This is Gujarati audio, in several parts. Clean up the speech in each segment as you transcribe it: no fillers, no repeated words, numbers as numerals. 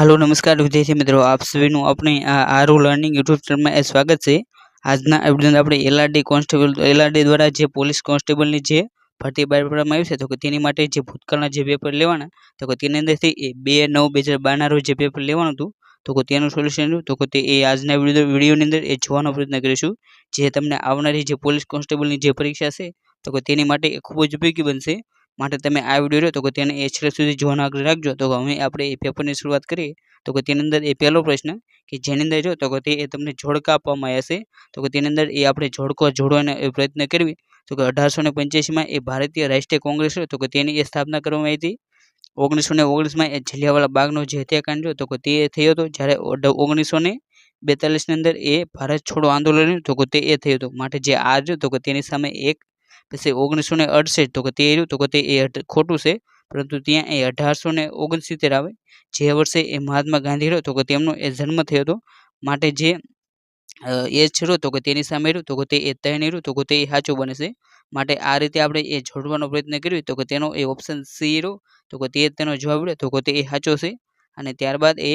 हेलो नमस्कार विद्यार्थी मित्रों, आप सभी નું આપણે આ આરુ લર્નિંગ યુટ્યુબ ચેનલમાં સ્વાગત છે। આજના એપિસોડ આપણે એલઆરડી કોન્સ્ટેબલ એલઆરડી દ્વારા જે પોલીસ કોન્સ્ટેબલની જે ભરતી બહાર પાડવામાં આવી છે તો કે તેની માટે જે ભૂતકાળના જે પેપર લેવાના તો કે તેની અંદરથી એ 2/9/2012 ના રોજ જે પેપર લેવાનું હતું તો કે તેનું સોલ્યુશન તો કે તે એ આજના વિડીયોની અંદર એ જોવાનો પ્રયત્ન કરીશું, જે તમને આવનારી જે પોલીસ કોન્સ્ટેબલની જે પરીક્ષા છે તો કે તેની માટે એ ખૂબ જ ઉપયોગી બનશે। માટે તમે આ વિડીયો રહ્યો તો કે તેને એ છેલ્લે સુધી જોવાનો આગ્રહ રાખજો। તો હવે આપણે એ પેપરની શરૂઆત કરીએ તો કે તેની અંદર એ પહેલો પ્રશ્ન કે જેની અંદર જો તો કે તે એ તમને જોડકા આપવામાં આવ્યા છે તો કે તેની અંદર એ આપણે જોડકો જોડવાનો પ્રયત્ન કરવી તો કે 1885 એ ભારતીય રાષ્ટ્રીય કોંગ્રેસ તો કે તેની એ સ્થાપના કરવામાં આવી હતી। 1919 એ જલિયાવાલા બાગનો જે હત્યાકાંડ તો કે તે થયો હતો, જ્યારે 1942 ની અંદર એ ભારત છોડો આંદોલન તો કે તે એ થયું હતું। માટે જે આ તો કે તેની સામે એક પછી 1968 તો કે તે રહ્યું તો કે તે ખોટું છે, પરંતુ ત્યાં એ 1869 આવે જે વર્ષે એ મહાત્મા ગાંધી રહ્યો તો કે તેમનો એ જન્મ થયો હતો। માટે જે એ છેડો તો કે તેની સામે રહ્યું તો કે તે એ 3 રહ્યું તો કે તે સાચું બને છે। માટે આ રીતે આપણે એ જોડવાનો પ્રયત્ન કર્યો તો કે તેનો એ ઓપ્શન સી રહ્યો તો કે તે તેનો જવાબ રહ્યો તો કે તે સાચો છે। અને ત્યારબાદ એ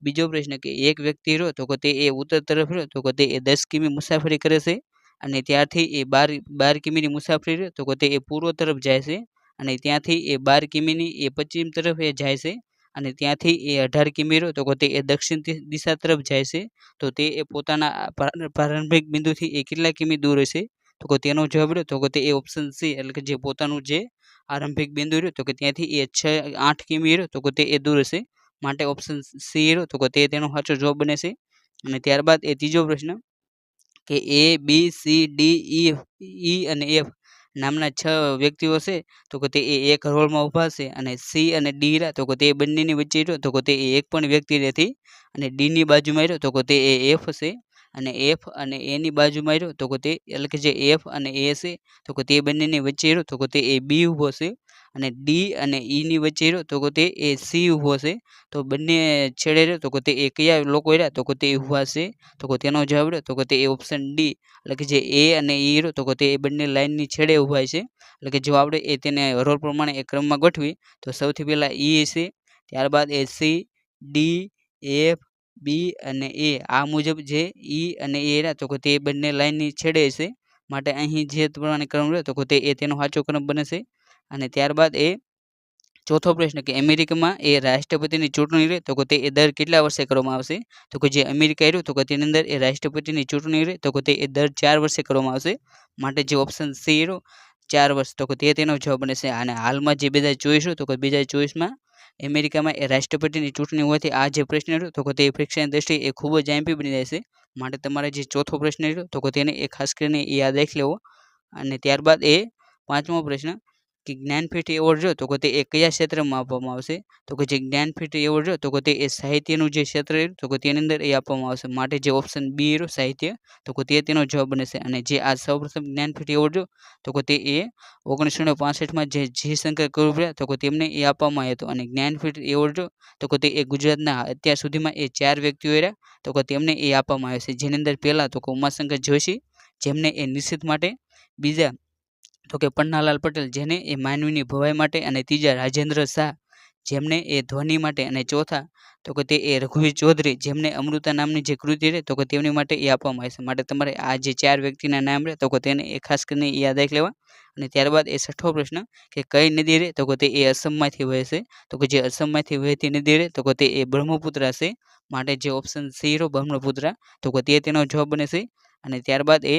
બીજો પ્રશ્ન કે એક વ્યક્તિ રહ્યો તો કે તે એ ઉત્તર તરફ રહ્યો તો કે તે 10 કિમી મુસાફરી કરે છે, અને ત્યારથી એ 12 કિમીની મુસાફરી રહ્યો તો કે તે એ પૂર્વ તરફ જાય છે, અને ત્યાંથી એ 12 કિમીની એ પશ્ચિમ તરફ એ જાય છે, અને ત્યાંથી એ 18 કિમી રહ્યો તો કે તે એ દક્ષિણ દિશા તરફ જાય છે। તો તે એ પોતાના પ્રારંભિક બિંદુથી એ કેટલા કિમી દૂર હશે તો કે તેનો જવાબ રહ્યો તો કે તે એ ઓપ્શન સી એટલે કે જે પોતાનું જે આરંભિક બિંદુ રહ્યો તો કે ત્યાંથી એ 8 કિમી રહ્યો તો કે તે એ દૂર હશે। માટે ઓપ્શન સી રહ્યો તો કે તે તેનો સાચો જવાબ બને છે। અને ત્યારબાદ એ ત્રીજો પ્રશ્ન કે એ બી સી ડી ઈ અને એફ નામના 6 વ્યક્તિઓ છે તો કે તે એક હરોળમાં ઊભા છે, અને સી અને ડી રહ્યા તો કે તે બંનેની વચ્ચે રહ્યો તો કે તે એક પણ વ્યક્તિ નથી, અને ડી ની બાજુમાં રહ્યો તો કે તે એફ છે, અને એફ અને એ ની બાજુમાં રહ્યો તો કે તે એટલે કે જે એફ અને એ છે તો કે તે બંનેની વચ્ચે રહ્યો તો કે તે એ બી ઊભો છે, અને ડી અને ઈ ની વચ્ચે રહ્યો તો કે તે એ સી ઊભો છે। તો બંને છેડે રહ્યો તો કે તે એ કયા લોકો રહ્યા તો કે તે ઊભા છે, તો કે તેનો જવાબ રહ્યો તો કે તે ઓપ્શન ડી એટલે કે જે એ અને ઈ રહ્યો તો કે તે બંને લાઇનની છેડે ઊભા છે। એટલે કે જો આપણે એ તેને હરોળ પ્રમાણે એ ક્રમમાં ગોઠવી તો સૌથી પહેલા ઈ છે, ત્યારબાદ એ સી ડી એફ બી અને એ આ મુજબ જે ઈ અને એ રહ્યા તો કે તે બંને લાઇનની છેડે છે। માટે અહીં જે પ્રમાણે ક્રમ રહ્યો તો કે તે એ તેનો સાચો ક્રમ બને છે। અને ત્યારબાદ એ ચોથો પ્રશ્ન કે અમેરિકામાં એ રાષ્ટ્રપતિની ચૂંટણી રહે તો કે તે દર કેટલા વર્ષે કરવામાં આવશે તો કે જે અમેરિકા રહ્યું તો કે તેની અંદર એ રાષ્ટ્રપતિની ચૂંટણી રહે તો કે તે દર 4 વર્ષે કરવામાં આવશે। માટે જે ઓપ્શન સી રહ્યો 4 વર્ષ તો કે તે તેનો જવાબ બને છે। અને હાલમાં જે 2024 તો કે 2024માં અમેરિકામાં એ રાષ્ટ્રપતિની ચૂંટણી હોવાથી આ જે પ્રશ્ન રહ્યો તો કે તે પરીક્ષાની દ્રષ્ટિએ એ ખૂબ જ આઈએમપી બની જાય છે। માટે તમારે જે ચોથો પ્રશ્ન રહ્યો તો કે તેને એ ખાસ કરીને એ યાદ રાખી લેવો। અને ત્યારબાદ એ પાંચમો પ્રશ્ન કે જ્ઞાનપીઠ એવોર્ડ જો તો કે તે એ કયા ક્ષેત્રમાં આપવામાં આવશે તો કે જે જ્ઞાનપીઠ એવોર્ડ જો તો કે તે એ સાહિત્યનું જે ક્ષેત્ર રહ્યું તો કે તેની અંદર એ આપવામાં આવશે। માટે જે ઓપ્શન બી રહ્યો સાહિત્ય તો કે તે તેનો જવાબ બને છે। અને જે આ સૌપ્રથમ જ્ઞાનપીઠ એવોર્ડ જો તો કે તે એ 1965માં જે જયશંકર કુરબરા તો કે તેમને એ આપવામાં આવ્યો હતો। અને જ્ઞાનપીઠ એવોર્ડ જો તો કે તે એ ગુજરાતના અત્યાર સુધીમાં એ 4 વ્યક્તિઓ રહ્યા તો કે તેમને એ આપવામાં આવ્યો છે, જેની અંદર પહેલા તો કે ઉમાશંકર જોશી જેમને એ નિશ્ચિત માટે, બીજા તો કે પન્નાલાલ પટેલ જેને એ માનવીની ભવાઈ માટે, અને ત્રીજા રાજેન્દ્ર શાહ જેમને એ ધ્વનિ માટે, અને ચોથા તો કે તે એ રઘુવીર ચૌધરી જેમને અમૃતા નામની જે કૃતિ રહે તો કે તેમની માટે એ આપવામાં આવે છે। માટે તમારે આ જે 4 વ્યક્તિના નામ રહે તો કે તેને એ ખાસ કરીને યાદ રાખી લેવા। અને ત્યારબાદ એ છઠ્ઠો પ્રશ્ન કે કઈ નદી રહે તો કે તે એ અસમમાંથી વહે છે તો કે જે અસમમાંથી વહેતી નદી રહે તો કે તે એ બ્રહ્મપુત્ર છે। માટે જે ઓપ્શન સી રહ્યો બ્રહ્મપુત્ર તો કે તે તેનો જવાબ બને છે। અને ત્યારબાદ એ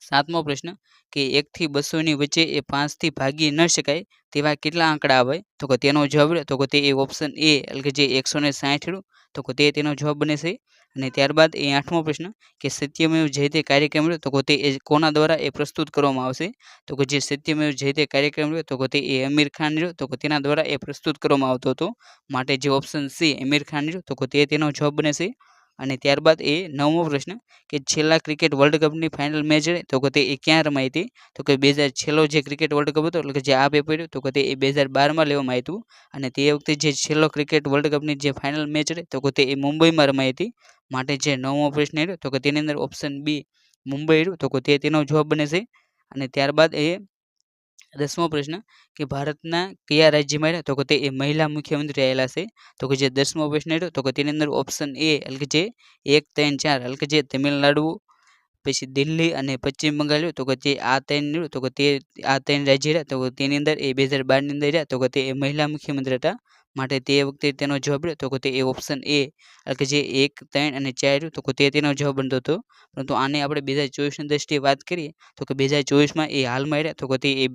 સાતમો પ્રશ્ન કે 1 થી 200 ની વચ્ચે એ 5 થી ભાગી ન શકાય તેવા કેટલા આંકડા આવે તો કે તેનો જવાબ તો કે તે એ ઓપ્શન એ એટલે કે જે 160 તો કે તે તેનો જવાબ બને છે। અને ત્યારબાદ એ આઠમો પ્રશ્ન કે સત્યમેવ જયતે કાર્યક્રમ તો કે તે કોના દ્વારા એ પ્રસ્તુત કરવામાં આવશે તો કે જે સત્યમેવ જયતે કાર્યક્રમ તો કે તે એ આમિર ખાન તો કે તેના દ્વારા એ પ્રસ્તુત કરવામાં આવતો હતો। માટે જે ઓપ્શન સી આમિર ખાન તો કે તે તેનો જવાબ બને છે। અને ત્યારબાદ એ નવમો પ્રશ્ન કે છેલ્લા ક્રિકેટ વર્લ્ડ કપની ફાઇનલ મેચ તો કે તે એ ક્યાં રમાઈ હતી તો કે 2000 છેલ્લો જે ક્રિકેટ વર્લ્ડ કપ હતો એટલે કે જે આ પેપર તો કે તે 2012માં લેવામાં આવ્યું હતું, અને તે વખતે જે છેલ્લો ક્રિકેટ વર્લ્ડ કપની જે ફાઇનલ મેચ તો કે તે એ મુંબઈમાં રમાઈ હતી। માટે જે નવમો પ્રશ્ન રહ્યો તો કે તેની અંદર ઓપ્શન બી મુંબઈ રહ્યું તો કે તે તેનો જવાબ બને છે। અને ત્યારબાદ એ 10મો પ્રશ્ન કે ભારતના કયા રાજ્યમાં રહ્યો? તો કે તે એ મહિલા મુખ્યમંત્રી આવેલા છે. તો કે જે 10મો પ્રશ્ન રહ્યો તો કે તેની અંદર ઓપ્શન એ એટલે કે જે 1, 3, 4 એટલે કે જે તમિલનાડુ, પછી દિલ્હી અને પશ્ચિમ બંગાળ રહ્યું. તો કે જે આ 3 રહ્યું તો કે તે આ 3 રાજ્ય રહ્યા તો કે તેની અંદર એ 2012ની અંદર રહ્યા તો કે તે એ મહિલા મુખ્યમંત્રી હતા. માટે તે વખતે તેનો જવાબ રહ્યો તો કે તે એ ઓપ્શન એ એટલે કે જે 1, 3 અને 4 રહ્યું તો કે તે તેનો જવાબ બનતો હતો. પરંતુ આને આપણે 2024ની દ્રષ્ટિએ વાત કરીએ તો કે 2024માં એ હાલમાં રહ્યા તો કે તે એ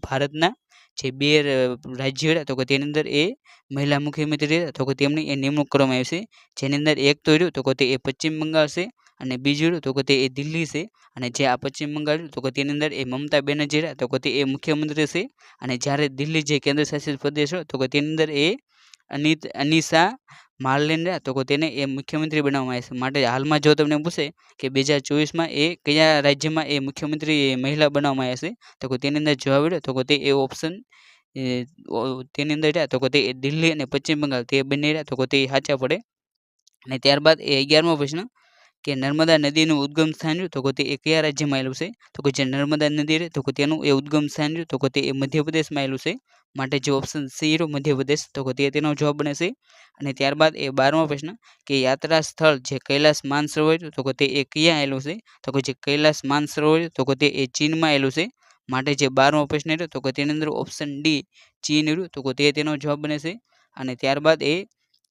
ભારતના જે 2 રાજ્યો રહ્યા તો કે તેની અંદર એ મહિલા મુખ્યમંત્રી રહ્યા તો કે તેમની એ નિમણૂક કરવામાં આવી છે. જેની અંદર એક તો રહ્યું તો કે તે એ પશ્ચિમ બંગાળ છે અને બીજું રહ્યું તો કે તે એ દિલ્હી છે. અને જે આ પશ્ચિમ બંગાળ રહ્યું તો કે તેની અંદર એ મમતા બેનર્જી રહ્યા તો કે તે એ મુખ્યમંત્રી છે. અને જ્યારે દિલ્હી જે કેન્દ્ર શાસિત પ્રદેશ હોય તો કે તેની અંદર એ અનિશા માર્લેન રહ્યા તો કે તેને એ મુખ્યમંત્રી બનાવવામાં આવે છે. માટે હાલમાં જો તમને પૂછે કે 2024માં એ કયા રાજ્યમાં એ મુખ્યમંત્રી મહિલા બનાવવામાં આવે છે તો કે તેની અંદર જવાબ રહ્યો તો કે તે એ ઓપ્શન તેની અંદર રહ્યા તો કે તે દિલ્હી અને પશ્ચિમ બંગાળ તે બંને રહ્યા તો કે તે સાચા પડે. અને ત્યારબાદ એ 11મો પ્રશ્ન કે નર્મદા નદીનું ઉદ્ગમ સ્થાન રહ્યું તો કે તે એ કયા રાજ્યમાં આવેલું છે? તો કે જે નર્મદા નદી રહે તો કે તેનું એ ઉદ્ગમ સ્થાન રહ્યું તો કે તે એ મધ્યપ્રદેશમાં આવેલું છે. માટે જે ઓપ્શન સી રહ્યો મધ્યપ્રદેશ તો કે તે તેનો જવાબ બને છે. અને ત્યારબાદ એ 12મો પ્રશ્ન કે યાત્રા સ્થળ જે કૈલાસ માનસરોવર તો કે તે એ ક્યાં આવેલું છે? તો કે જે કૈલાસ માનસરોવર તો કે તે એ ચીનમાં આવેલું છે. માટે જે 12મો પ્રશ્ન રહ્યો તો કે તેની અંદર ઓપ્શન ડી ચીન રહ્યું તો કે તે તેનો જવાબ બને છે. અને ત્યારબાદ એ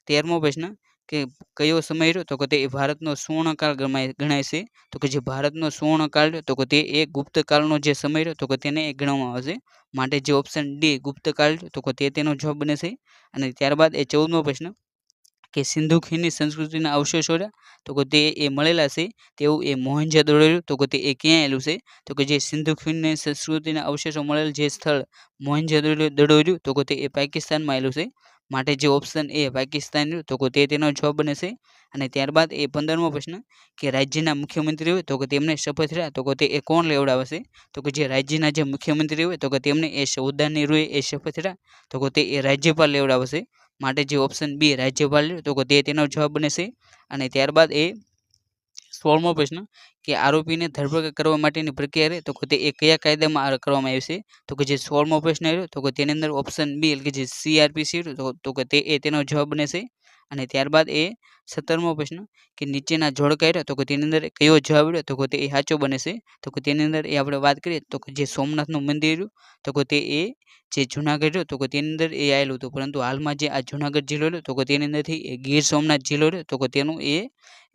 13મો પ્રશ્ન કે કયો સમય રહ્યો તો કે તે ભારતનો સુવર્ણકાળ ગણાય છે? તો કે જે ભારતનો સુવર્ણકાળ રહ્યો તો કે તે એ ગુપ્તકાળનો જે સમય રહ્યો તો કે તેને એ ગણવામાં આવે છે. માટે જે ઓપ્શન ડી ગુપ્તકાળ તો કે તે તેનો જવાબ બને છે. અને ત્યારબાદ એ 14મો પ્રશ્ન કે સિંધુ ખીણની સંસ્કૃતિના અવશેષો રહ્યા તો કે તે એ મળેલા છે તેવું એ મોહેંજો-દડો રહ્યું તો કે તે એ ક્યાં આવેલું છે? તો કે જે સિંધુ ખીણની સંસ્કૃતિના અવશેષો મળેલ જે સ્થળ મોહેંજો-દડો રહ્યું તો કે તે એ પાકિસ્તાનમાં આવેલું છે. માટે જે ઓપ્શન એ પાકિસ્તાન રહ્યું તો કે તે તેનો જવાબ બને છે. અને ત્યારબાદ એ 15મો પ્રશ્ન કે રાજ્યના મુખ્યમંત્રી હોય તો કે તેમને શપથ રહ્યા તો કે તે એ કોણ લેવડાવે છે? તો કે જે રાજ્યના જે મુખ્યમંત્રી હોય તો કે તેમને એ હોદ્દાની રૂએ એ શપથ રહ્યા તો કે તે એ રાજ્યપાલ લેવડાવે છે. માટે જે ઓપ્શન બી રાજ્યપાલ રહ્યું તો કે તે તેનો જવાબ બને છે. અને ત્યારબાદ એ 16મો પ્રશ્ન કે આરોપીને ધરપકડ કરવા માટેની પ્રક્રિયા રહે તો કે તે એ કયા કાયદામાં કરવામાં આવી છે? તો કે જે 16મો પ્રશ્ન રહ્યો તો કે તેની અંદર ઓપ્શન બી એટલે કે જે CRPC રહ્યું તો કે તે એ તેનો જવાબ બને છે. અને ત્યારબાદ એ 17મો પ્રશ્ન કે નીચેના જોડકા રહ્યો તો કે તેની અંદર કયો જવાબ રહ્યો તો કે તે એ સાચો બને છે? તો કે તેની અંદર એ આપણે વાત કરીએ તો કે જે સોમનાથનું મંદિર રહ્યું તો કે તે એ જે જુનાગઢ રહ્યો તો કે તેની અંદર એ આવેલું હતું. પરંતુ હાલમાં જે આ જુનાગઢ જિલ્લો રહ્યો તો કે તેની અંદરથી એ ગીર સોમનાથ જિલ્લો રહ્યો તો કે તેનું એ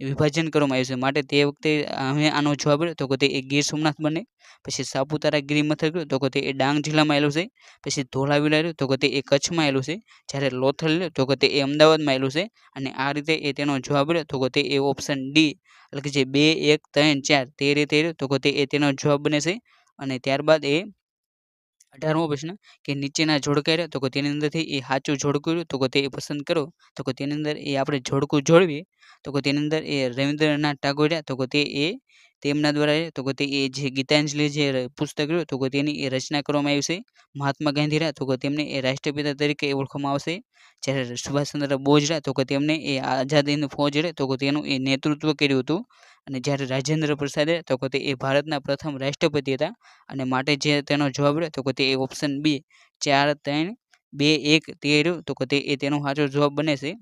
વિભાજન કરવામાં આવ્યું છે. માટે તે વખતે હવે આનો જવાબ રહ્યો તો કે તે એ ગીર સોમનાથ બને. પછી સાપુતારા ગિરિમથક રહ્યું તો કે તે એ ડાંગ જિલ્લામાં આવેલું છે. પછી ધોળાવીરા રહ્યું તો કે તે એ કચ્છમાં આવેલું છે. જ્યારે લોથલ રહ્યું તો કે તે એ અમદાવાદમાં આવેલું છે. અને આ રીતે એ તેનો જવાબ રહ્યો તો કે તે એ ઓપ્શન ડી એટલે કે જે 2, 1, 3, 4 તે રીતે રહ્યું તો કે તે એ તેનો જવાબ બને છે. અને ત્યારબાદ એ 18મો પ્રશ્ન કે નીચેના જોડકા રહ્યો તો કે તેની અંદરથી એ સાચું જોડકું રહ્યું તો કે તે પસંદ કરો તો કે તેની અંદર એ આપણે જોડકું જોડવીએ તો કે તેની અંદર એ રવિન્દ્રનાથ ટાગોર રહ્યા તો કે તે એ તેમના દ્વારા તો કે તે એ જે ગીતાંજલિ જે પુસ્તક રહ્યું તો કે તેની એ રચના કરવામાં આવી છે. મહાત્મા ગાંધી રહ્યા તો કે તેમને એ રાષ્ટ્રપિતા તરીકે ઓળખવામાં આવશે. જ્યારે સુભાષચંદ્ર બોઝ રહ્યા તો કે તેમને એ આઝાદીની ફૌજ રહે તો કે તેનું એ નેતૃત્વ કર્યું હતું. અને જ્યારે રાજેન્દ્ર પ્રસાદ તો કે તે એ ભારતના પ્રથમ રાષ્ટ્રપતિ હતા. અને માટે જે તેનો જવાબ રહ્યો તો કે તે ઓપ્શન બી 4, 3, 2, 1 તે રહ્યું તો કે તે એ તેનો સાચો જવાબ બને છે.